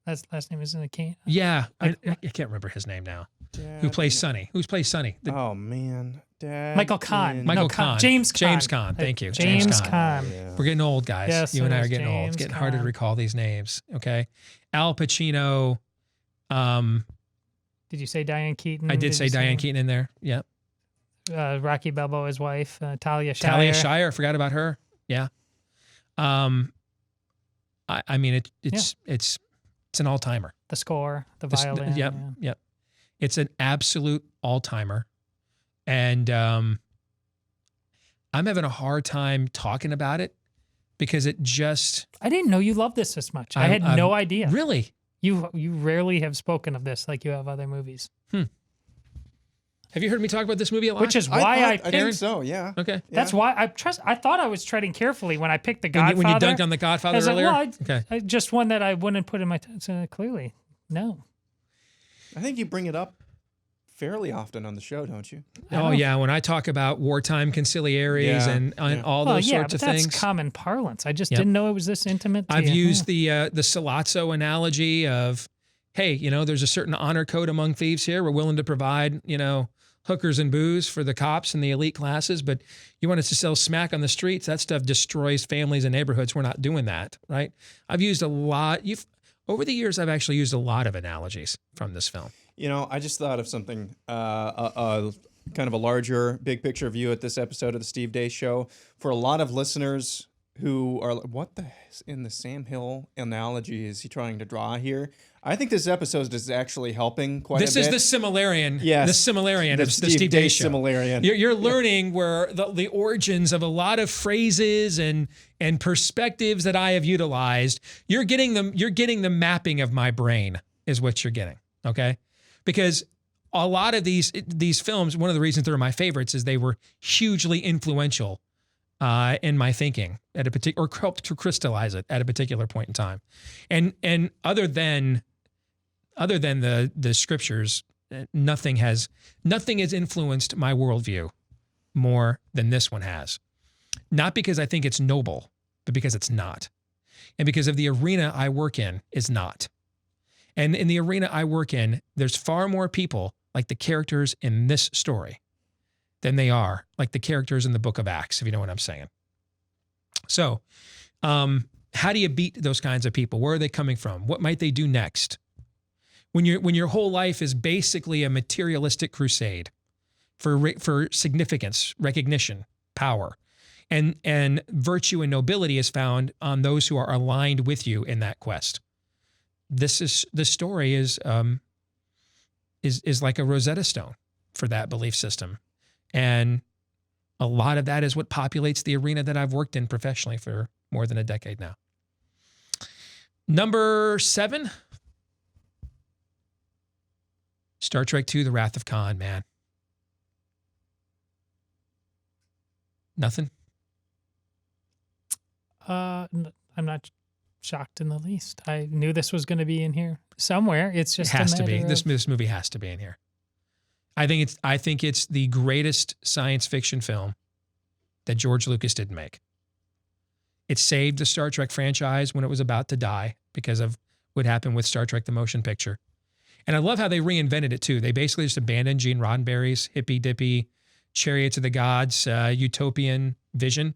That's last name isn't it Kane? Yeah, I can't remember his name now. Who plays Sonny? Who plays Sonny? Oh man, Michael Caan. Michael No, Caan. James Caan. James Caan. Thank you. James Caan. Yeah. We're getting old, guys. Yes, you and I it are is getting old. It's James getting harder to Caan. recall these names. Okay. Al Pacino. Did you say Diane Keaton? I did say Diane Keaton in there. Yep. Rocky Balboa's wife, Talia Shire. Talia Shire. I forgot about her. Yeah. I mean, it's an all-timer. The score, the violin. Yep. yeah. Yep. It's an absolute all-timer. And I'm having a hard time talking about it because it just... I didn't know you loved this as much. I had no idea. Really? You rarely have spoken of this like you have other movies. Have you heard me talk about this movie a lot? Which is why I I think so. Yeah. Okay. That's why I thought I was treading carefully when I picked the Godfather. When you dunked on the Godfather I was like, earlier? well, Okay. I just one that I wouldn't put in my... So clearly, no. I think you bring it up fairly often on the show, don't you? Oh, yeah. When I talk about wartime conciliaries Yeah, and yeah. all those sorts of that's things. common parlance. I just Yep. didn't know it was this intimate. I've used the Salazzo analogy of, hey, there's a certain honor code among thieves here. We're willing to provide, hookers and booze for the cops and the elite classes, but you want us to sell smack on the streets. That stuff destroys families and neighborhoods. We're not doing that, right? I've used a lot. Over the years, I've actually used a lot of analogies from this film. I just thought of something, kind of a larger, big picture view at this episode of the Steve Deace Show. For a lot of listeners who are, what the in the Sam Hill analogy is he trying to draw here? I think this episode is actually helping quite a bit. This is the similarian. Yes. The similarian of the Steve Deace Deace Show. Similarian. You're learning where the origins of a lot of phrases and perspectives that I have utilized. You're getting the mapping of my brain is what you're getting. Okay, because a lot of these films, one of the reasons they're my favorites is they were hugely influential in my thinking at a particular, or helped to crystallize it at a particular point in time, and other than the scriptures, nothing has influenced my worldview more than this one has. Not because I think it's noble, but because it's not, and because of the arena I work in is not. And in the arena I work in, there's far more people like the characters in this story than they are like the characters in the book of Acts, if you know what I'm saying. So, how do you beat those kinds of people? Where are they coming from? What might they do next? When your whole life is basically a materialistic crusade for significance, recognition, power, and virtue and nobility is found on those who are aligned with you in that quest. The story is like a Rosetta Stone for that belief system. And a lot of that is what populates the arena that I've worked in professionally for more than a decade now. Number 7, Star Trek II, The Wrath of Khan, man. Nothing? I'm not shocked in the least. I knew this was going to be in here somewhere. It's just It has to be. matter of- This movie has to be in here. I think it's the greatest science fiction film that George Lucas didn't make. It saved the Star Trek franchise when it was about to die because of what happened with Star Trek the Motion Picture. And I love how they reinvented it too. They basically just abandoned Gene Roddenberry's hippy-dippy Chariots of the Gods utopian vision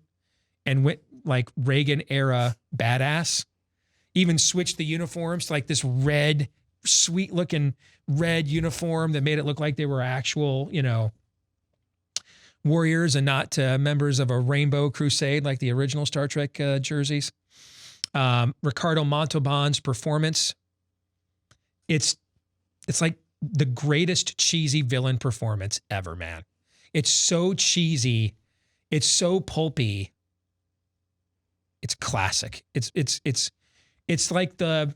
and went like Reagan-era badass. Even switched the uniforms to like this red, sweet-looking red uniform that made it look like they were actual, warriors and not members of a rainbow crusade like the original Star Trek jerseys. Ricardo Montalban's performance. It's like the greatest cheesy villain performance ever, man. It's so cheesy. It's so pulpy. It's classic. It's like the...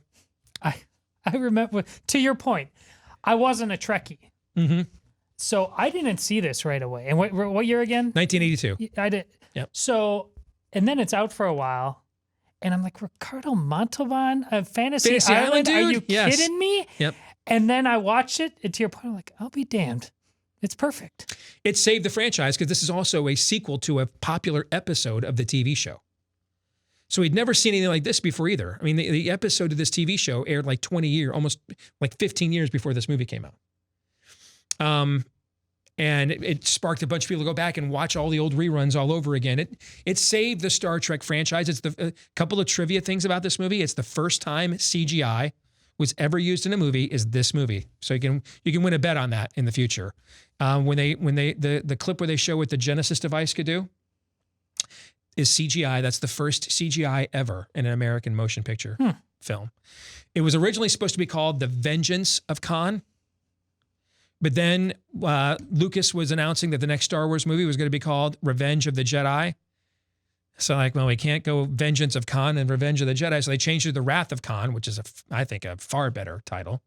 I remember, to your point, I wasn't a Trekkie. Mm-hmm. So I didn't see this right away. And what year again? 1982. I did. Yep. So, and then it's out for a while. And I'm like, Ricardo Montalban of Fantasy Island? dude? Are you Yes. kidding me? Yep. And then I watched it, and to your point, I'm like, I'll be damned. It's perfect. It saved the franchise because this is also a sequel to a popular episode of the TV show. So we'd never seen anything like this before either. I mean, the episode of this TV show aired like 20 years, almost like 15 years before this movie came out. And it sparked a bunch of people to go back and watch all the old reruns all over again. It saved the Star Trek franchise. It's a couple of trivia things about this movie. It's the first time CGI was ever used in a movie is this movie. So you can win a bet on that in the future. The clip where they show what the Genesis device could do is CGI. That's the first CGI ever in an American motion picture film. It was originally supposed to be called The Vengeance of Khan. But then Lucas was announcing that the next Star Wars movie was going to be called Revenge of the Jedi. So like, well, we can't go Vengeance of Khan and Revenge of the Jedi. So they changed it to The Wrath of Khan, which is, I think, a far better title.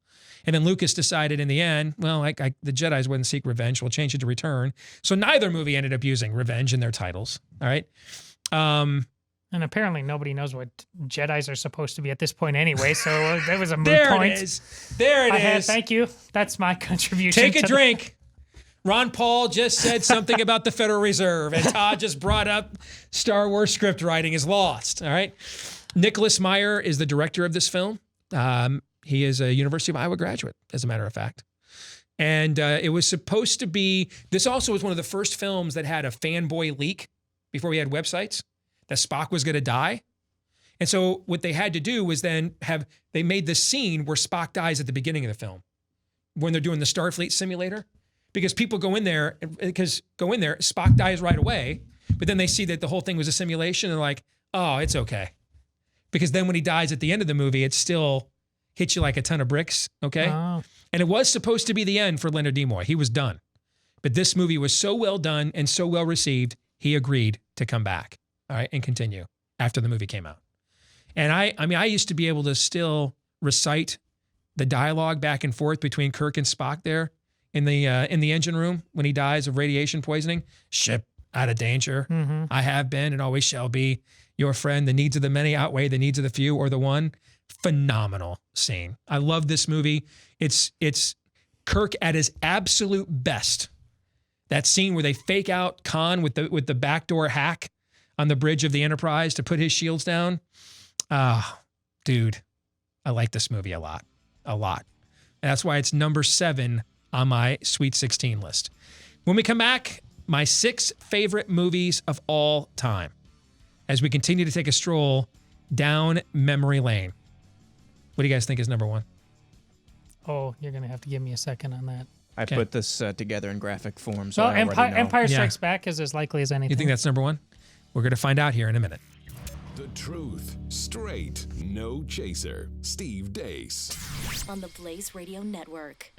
And then Lucas decided in the end, well, the Jedis wouldn't seek revenge. We'll change it to Return. So neither movie ended up using revenge in their titles. All right. And apparently nobody knows what Jedis are supposed to be at this point anyway, so that was a moot point. There it is. Thank you. That's my contribution. Take a drink. Ron Paul just said something about the Federal Reserve, and Todd just brought up Star Wars script writing is lost, all right? Nicholas Meyer is the director of this film. He is a University of Iowa graduate, as a matter of fact. And it was supposed to be, this also was one of the first films that had a fanboy leak before we had websites, that Spock was going to die. And so what they had to do was then they made this scene where Spock dies at the beginning of the film when they're doing the Starfleet simulator, because people go in there, Spock dies right away, but then they see that the whole thing was a simulation and they're like, oh, it's okay. Because then when he dies at the end of the movie, it still hits you like a ton of bricks, okay? Oh. And it was supposed to be the end for Leonard Nimoy. He was done. But this movie was so well done and so well received, he agreed to come back. All right, and continue after the movie came out. And I used to be able to still recite the dialogue back and forth between Kirk and Spock there in the engine room when he dies of radiation poisoning. Ship out of danger. Mm-hmm. I have been and always shall be your friend. The needs of the many outweigh the needs of the few or the one. Phenomenal scene. I love this movie. It's Kirk at his absolute best. That scene where they fake out Khan with the backdoor hack on the bridge of the Enterprise to put his shields down. Dude, I like this movie a lot. And that's why it's number 7 on my Sweet 16 list. When we come back, my 6 favorite movies of all time, as we continue to take a stroll down memory lane. What do you guys think is number 1? Oh, you're going to have to give me a second on that. I put this together in graphic form, so well, I already know. Empire Strikes Back is as likely as anything. You think that's number 1? We're going to find out here in a minute. The truth, straight, no chaser. Steve Deace. On the Blaze Radio Network.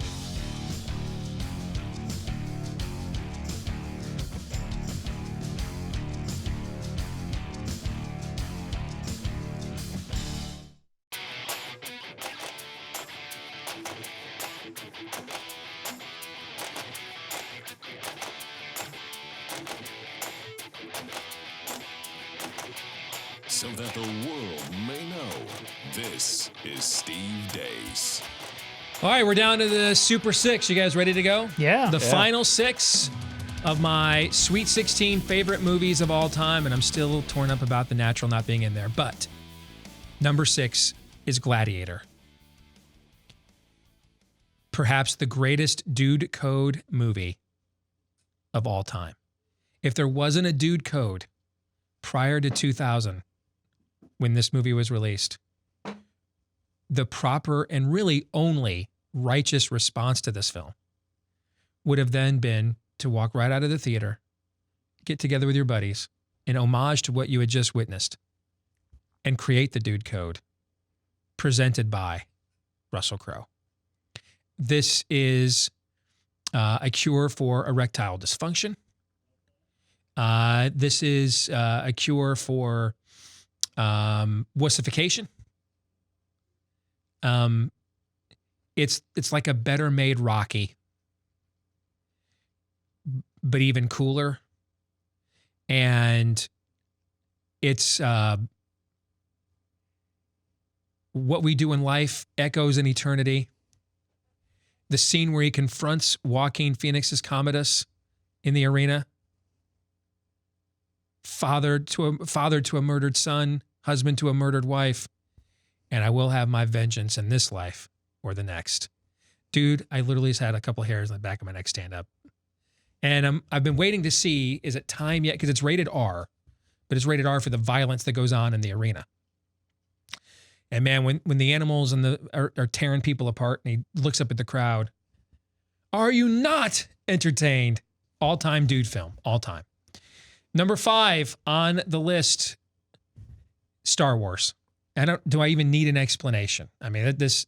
So that the world may know, this is Steve Deace. All right, we're down to the Super 6. You guys ready to go? Yeah. The final 6 of my Sweet 16 favorite movies of all time, and I'm still torn up about The Natural not being in there. But number 6 is Gladiator. Perhaps the greatest dude code movie of all time. If there wasn't a dude code prior to 2000, when this movie was released, the proper and really only righteous response to this film would have then been to walk right out of the theater, get together with your buddies, in homage to what you had just witnessed, and create the dude code presented by Russell Crowe. This is a cure for erectile dysfunction. This is a cure for wussification. It's like a better made Rocky, but even cooler. And it's what we do in life echoes in eternity. The scene where he confronts Joaquin Phoenix's Commodus in the arena. Father to a murdered son, husband to a murdered wife, and I will have my vengeance in this life or the next. Dude, I literally just had a couple hairs on the back of my neck stand up. And I've been waiting to see, is it time yet? Because it's rated R, but it's rated R for the violence that goes on in the arena. And man, when the animals are tearing people apart, and he looks up at the crowd, are you not entertained? All-time dude film, all time. Number 5 on the list, Star Wars. Do I even need an explanation? I mean, this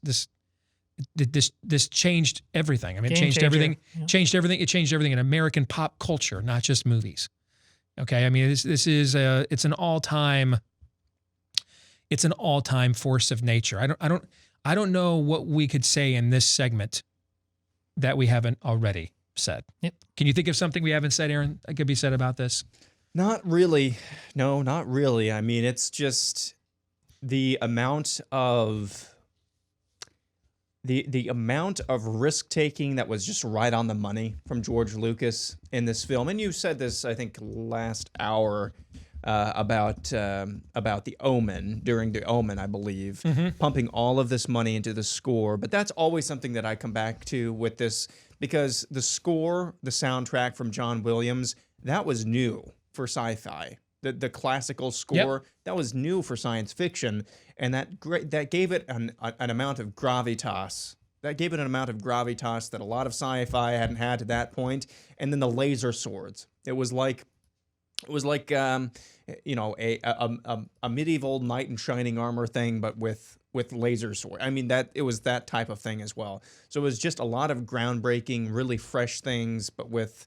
changed everything. I mean, it changed everything. Yeah. Changed everything. It changed everything in American pop culture, not just movies. Okay, I mean, this is it's an all-time force of nature. I don't know what we could say in this segment that we haven't already said. Yep. Can you think of something we haven't said, Aaron, that could be said about this? Not really. No, not really. I mean, it's just the amount of risk taking that was just right on the money from George Lucas in this film. And you said this, I think, last hour about the Omen, during the Omen, I believe, pumping all of this money into the score. But that's always something that I come back to with this, because the score, the soundtrack from John Williams, that was new for sci-fi. The classical score, that was new for science fiction, and that gave it an amount of gravitas. That gave it an amount of gravitas that a lot of sci-fi hadn't had to that point. And then the laser swords. It was like a medieval knight in shining armor thing, but with laser sword. I mean, it was that type of thing as well. So it was just a lot of groundbreaking, really fresh things, but with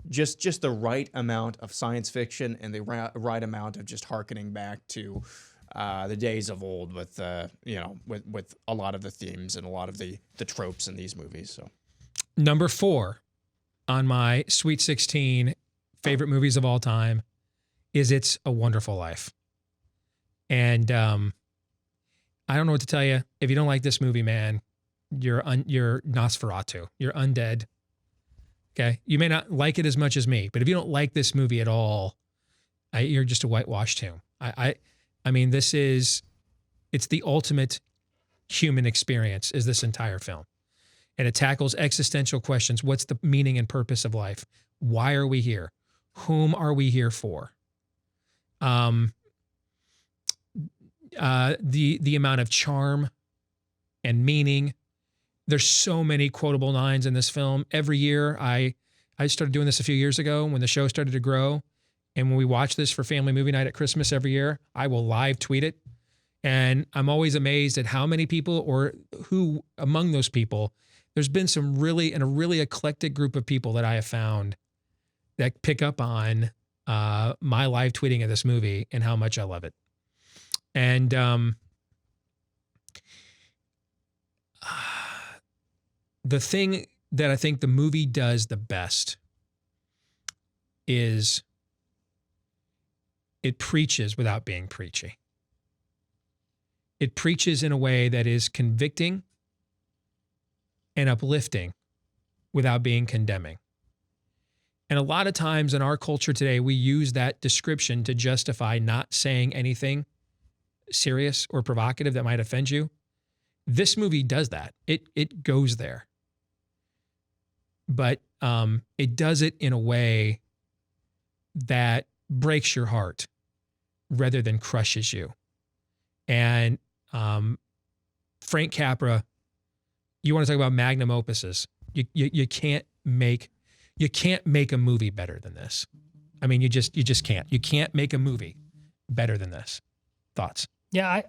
just the right amount of science fiction and the right amount of just hearkening back to the days of old with with a lot of the themes and a lot of the tropes in these movies. So number 4 on my Sweet 16 favorite movies of all time is It's a Wonderful Life. And I don't know what to tell you. If you don't like this movie, man, you're Nosferatu. You're undead. Okay? You may not like it as much as me, but if you don't like this movie at all, you're just a whitewashed tomb. I mean, it's the ultimate human experience, is this entire film. And it tackles existential questions. What's the meaning and purpose of life? Why are we here? Whom are we here for? The amount of charm and meaning. There's so many quotable lines in this film. Every year, I started doing this a few years ago when the show started to grow. And when we watch this for family movie night at Christmas every year, I will live tweet it. And I'm always amazed at how many people, or who among those people, there's been a really eclectic group of people that I have found that pick up on my live tweeting of this movie and how much I love it. And the thing that I think the movie does the best is it preaches without being preachy. It preaches in a way that is convicting and uplifting without being condemning. And a lot of times in our culture today, we use that description to justify not saying anything serious or provocative that might offend you. This movie does that. It goes there. But it does it in a way that breaks your heart rather than crushes you. And Frank Capra, you want to talk about magnum opuses. You can't make a movie better than this. I mean, you just can't. You can't make a movie better than this. Thoughts? Yeah,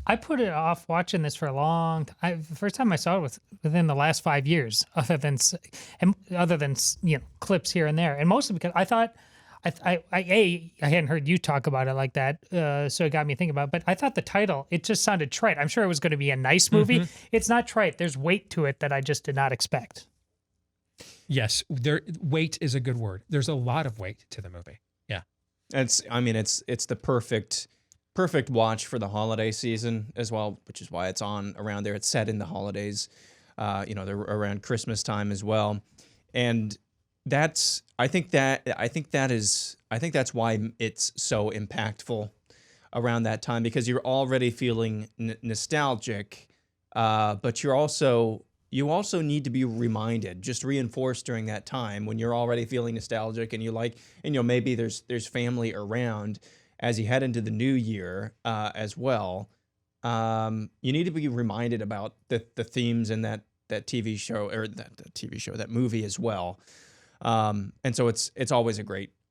I put it off watching this for a long time. The first time I saw it was within the last 5 years, other than clips here and there, and mostly because I thought I hadn't heard you talk about it like that, so it got me thinking about it. But I thought the title, it just sounded trite. I'm sure it was going to be a nice movie. Mm-hmm. It's not trite. There's weight to it that I just did not expect. Yes, weight is a good word. There's a lot of weight to the movie. Yeah, it's the perfect watch for the holiday season as well, which is why it's on around there. It's set in the holidays, they're around Christmas time as well, and I think that's why it's so impactful around that time, because you're already feeling nostalgic, but you're also you also need to be reminded, just reinforced during that time when you're already feeling nostalgic and maybe there's family around as you head into the new year as well. You need to be reminded about the themes in that TV show or that movie as well. And so it's always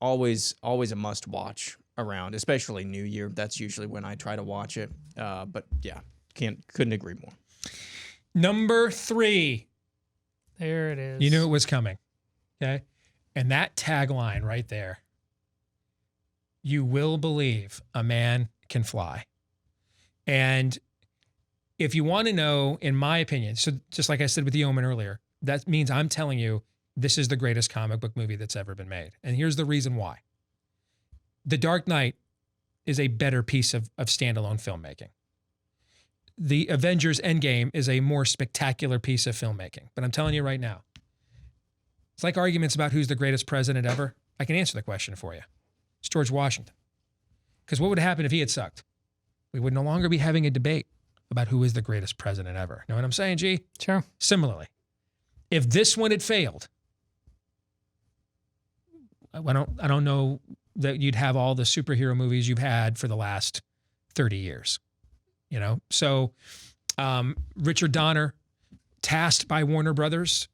always a must watch around, especially New Year. That's usually when I try to watch it. But yeah, couldn't agree more. Number 3. There it is. You knew it was coming. Okay. And that tagline right there, you will believe a man can fly. And if you want to know, in my opinion, so just like I said with the Omen earlier, that means I'm telling you this is the greatest comic book movie that's ever been made. And here's the reason why. The Dark Knight is a better piece of standalone filmmaking. The Avengers Endgame is a more spectacular piece of filmmaking. But I'm telling you right now, it's like arguments about who's the greatest president ever. I can answer the question for you. It's George Washington. Because what would happen if he had sucked? We would no longer be having a debate about who is the greatest president ever. Know what I'm saying, G? Sure. Similarly, if this one had failed, I don't know that you'd have all the superhero movies you've had for the last 30 years. You know, so Richard Donner, tasked by Warner Brothers,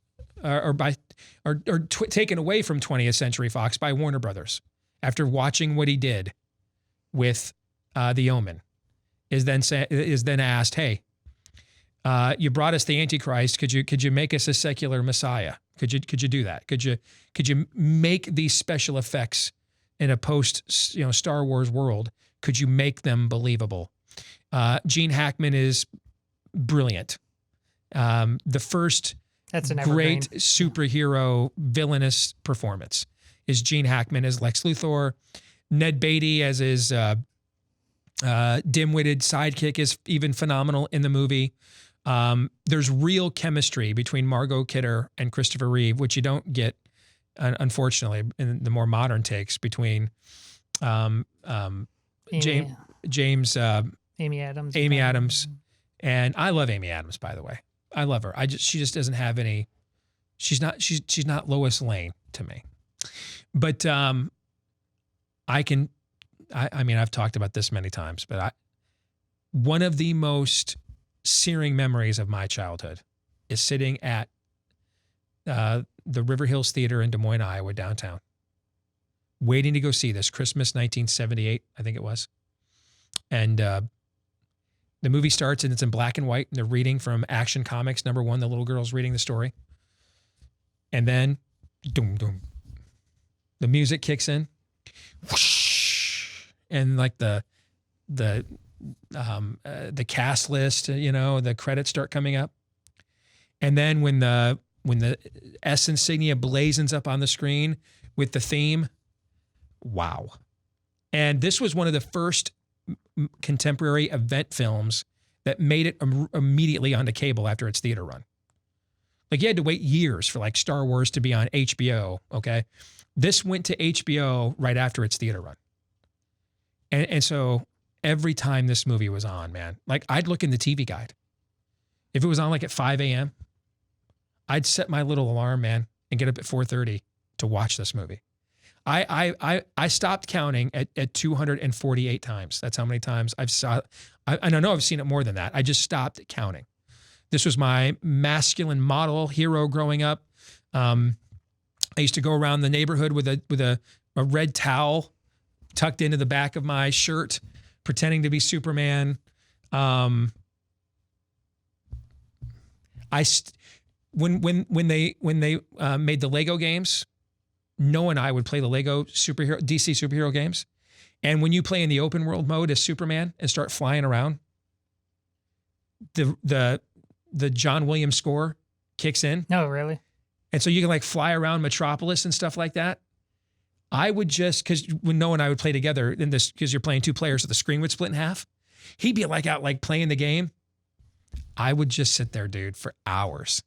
taken away from 20th Century Fox by Warner Brothers after watching what he did with The Omen, is then asked, "Hey, you brought us the Antichrist. Could you make us a secular Messiah? Could you do that? Could you make these special effects in a post Star Wars world? Could you make them believable?" Gene Hackman is brilliant. The first That's an great evergreen. superhero villainous performance is Gene Hackman as Lex Luthor. Ned Beatty as his dim-witted sidekick is even phenomenal in the movie. There's real chemistry between Margot Kidder and Christopher Reeve, which you don't get, unfortunately, in the more modern takes between James. Amy Adams. Amy Adams. And I love Amy Adams, by the way. I love her. She just doesn't have any, she's not Lois Lane to me. But I mean, I've talked about this many times, but one of the most searing memories of my childhood is sitting at the River Hills Theater in Des Moines, Iowa, downtown, waiting to go see this Christmas 1978, I think it was. And the movie starts and it's in black and white, and they're reading from Action Comics #1. The little girl's reading the story. And then, doom, doom, the music kicks in. Whoosh, and like the cast list, the credits start coming up. And then when the S insignia blazons up on the screen with the theme, wow. And this was one of the first contemporary event films that made it immediately onto cable after its theater run. Like you had to wait years for like Star Wars to be on HBO. Okay. This went to HBO right after its theater run. And so every time this movie was on, man, like I'd look in the TV guide. If it was on like at 5 a.m., I'd set my little alarm, man, and get up at 4:30 to watch this movie. I stopped counting at 248 times. That's how many times I know I've seen it more than that. I just stopped counting. This was my masculine model hero growing up. I used to go around the neighborhood with a red towel tucked into the back of my shirt, pretending to be Superman. When they made the Lego games, Noah and I would play the Lego DC superhero games. And when you play in the open world mode as Superman and start flying around, the John Williams score kicks in. No, really? And so you can like fly around Metropolis and stuff like that. I would just, because when Noah and I would play together in this, because you're playing 2 players, so the screen would split in half. He'd be like out like playing the game. I would just sit there, dude, for hours.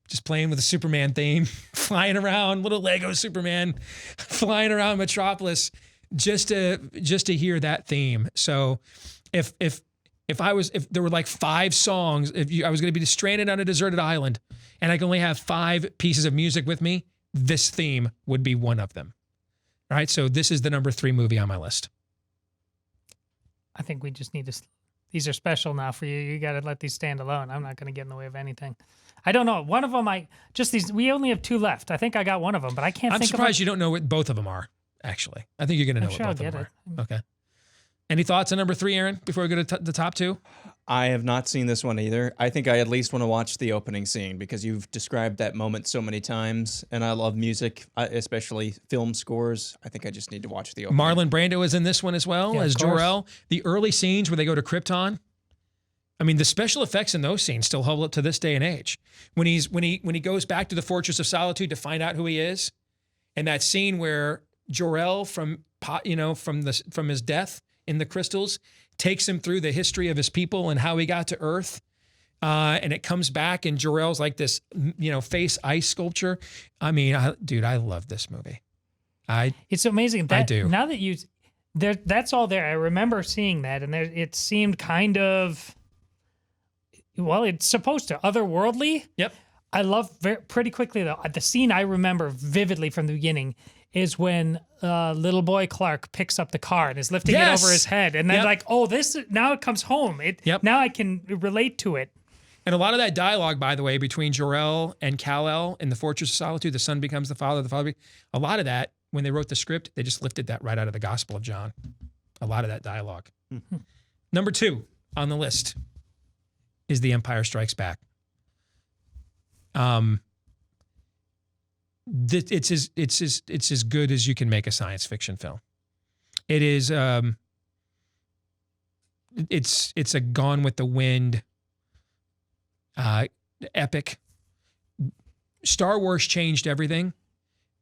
Just playing with the Superman theme, flying around, little Lego Superman, flying around Metropolis, just to hear that theme. So if if there were like 5 songs, I was going to be stranded on a deserted island and I can only have 5 pieces of music with me, this theme would be one of them. All right. So this is the number 3 movie on my list. I think we just need to. These are special now for you. You got to let these stand alone. I'm not going to get in the way of anything. I don't know. One of them, we only have 2 left. I think I got one of them, but I can't I'm think surprised of you don't know what both of them are, actually. I think you're going to know I'm what sure I'll both of them get are. Okay. Any thoughts on number 3, Aaron, before we go to the top 2? I have not seen this one either. I think I at least want to watch the opening scene because you've described that moment so many times, and I love music, especially film scores. I think I just need to watch the opening. Marlon Brando is in this one as well Yeah, as of course. Jor-El. The early scenes where they go to Krypton. I mean, the special effects in those scenes still hold up to this day and age. When he goes back to the Fortress of Solitude to find out who he is, and that scene where Jor-El from his death in the crystals takes him through the history of his people and how he got to Earth, and it comes back and Jor-El's like this, face ice sculpture. I mean, I love this movie. It's amazing. I do. Now that that's all there. I remember seeing that, and it seemed kind of. Well, it's supposed to otherworldly. Yep. I love pretty quickly though. The scene I remember vividly from the beginning is when little boy Clark picks up the car and is lifting it over his head, and then Yep. like, oh, this now it comes home. Yep. Now I can relate to it. And a lot of that dialogue, by the way, between Jor-El and Kal-El in the Fortress of Solitude, the son becomes the father, a lot of that, when they wrote the script, they just lifted that right out of the Gospel of John. A lot of that dialogue. Number 2 on the list is The Empire Strikes Back. It's as good as you can make a science fiction film. It is. It's a Gone with the Wind epic. Star Wars changed everything.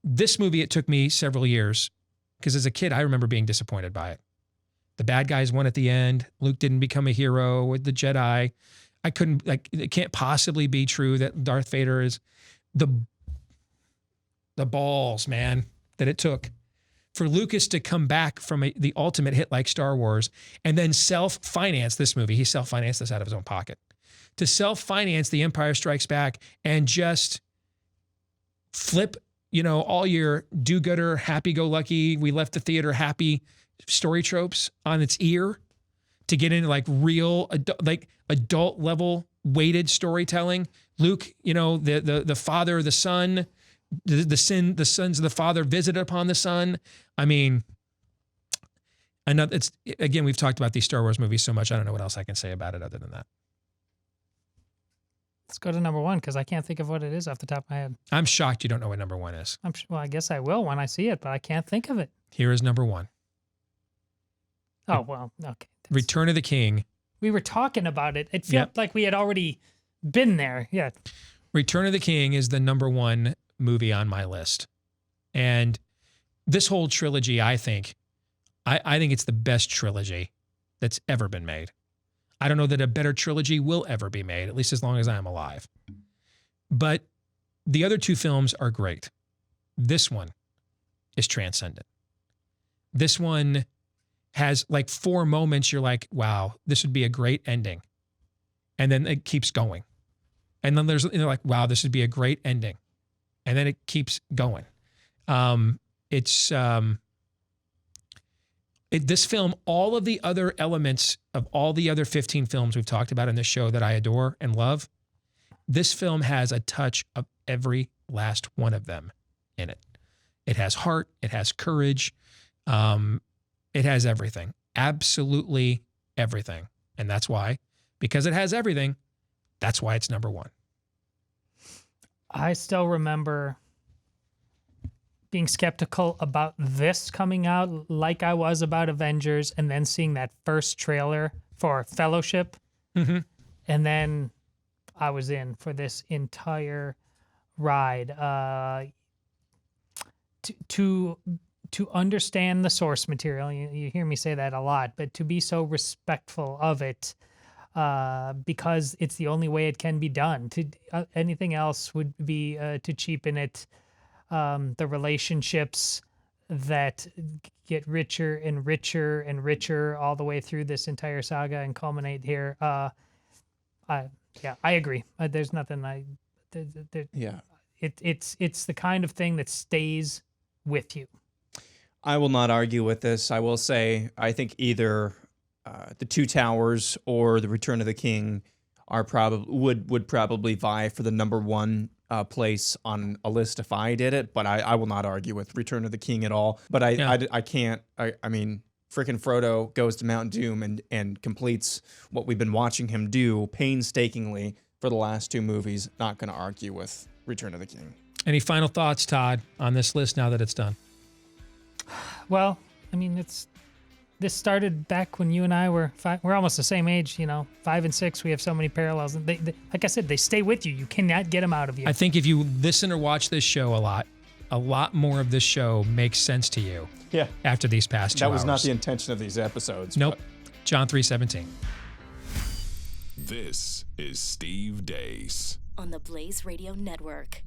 This movie, it took me several years because as a kid, I remember being disappointed by it. The bad guys won at the end. Luke didn't become a hero with the Jedi. I couldn't, it can't possibly be true that Darth Vader is the balls, man, that it took for Lucas to come back from the ultimate hit like Star Wars and then self-finance this movie. He self-financed this out of his own pocket. To self-finance The Empire Strikes Back and just flip, all your do-gooder, happy-go-lucky, we left the theater happy story tropes on its ear to get into like real adult level weighted storytelling. Luke, the father, the son, the sons of the father visited upon the son. I mean, again, we've talked about these Star Wars movies so much. I don't know what else I can say about it other than that. Let's go to number 1 because I can't think of what it is off the top of my head. I'm shocked you don't know what number 1 is. Well, I guess I will when I see it, but I can't think of it. Here is number 1. Oh, well, okay. Return of the King. We were talking about it. It felt like we had already been there. Yeah. Return of the King is the number 1 movie on my list. And this whole trilogy, I think it's the best trilogy that's ever been made. I don't know that a better trilogy will ever be made, at least as long as I am alive. But the other 2 films are great. This one is transcendent. This one has like 4 moments you're like, wow, this would be a great ending. And then it keeps going. And then there's like, wow, this would be a great ending. And then it keeps going. This film, all of the other elements of all the other 15 films we've talked about in this show that I adore and love, this film has a touch of every last one of them in it. It has heart. It has courage. It has everything. Absolutely everything. And that's why, because it has everything, that's why it's number 1. I still remember being skeptical about this coming out like I was about Avengers, and then seeing that first trailer for Fellowship. Mm-hmm. And then I was in for this entire ride. To understand the source material, you hear me say that a lot, but to be so respectful of it, because it's the only way it can be done. Anything else would be to cheapen it. The relationships, that get richer and richer and richer all the way through this entire saga and culminate here. I agree. There's nothing Yeah. It's the kind of thing that stays with you. I will not argue with this. I will say I think either The Two Towers or The Return of the King are would probably vie for the number one place on a list if I did it. But I will not argue with Return of the King at all. But I can't. I mean, frickin' Frodo goes to Mount Doom and completes what we've been watching him do painstakingly for the last two movies. Not going to argue with Return of the King. Any final thoughts, Todd, on this list now that it's done? Well, I mean, this started back when you and I were we're almost the same age, 5 and 6. We have so many parallels, and they like I said, they stay with you. You cannot get them out of you. I think if you listen or watch this show a lot more of this show makes sense to you. Yeah. After these past 2 hours. That was not the intention of these episodes. Nope. John 3:17. This is Steve Deace on the Blaze Radio Network.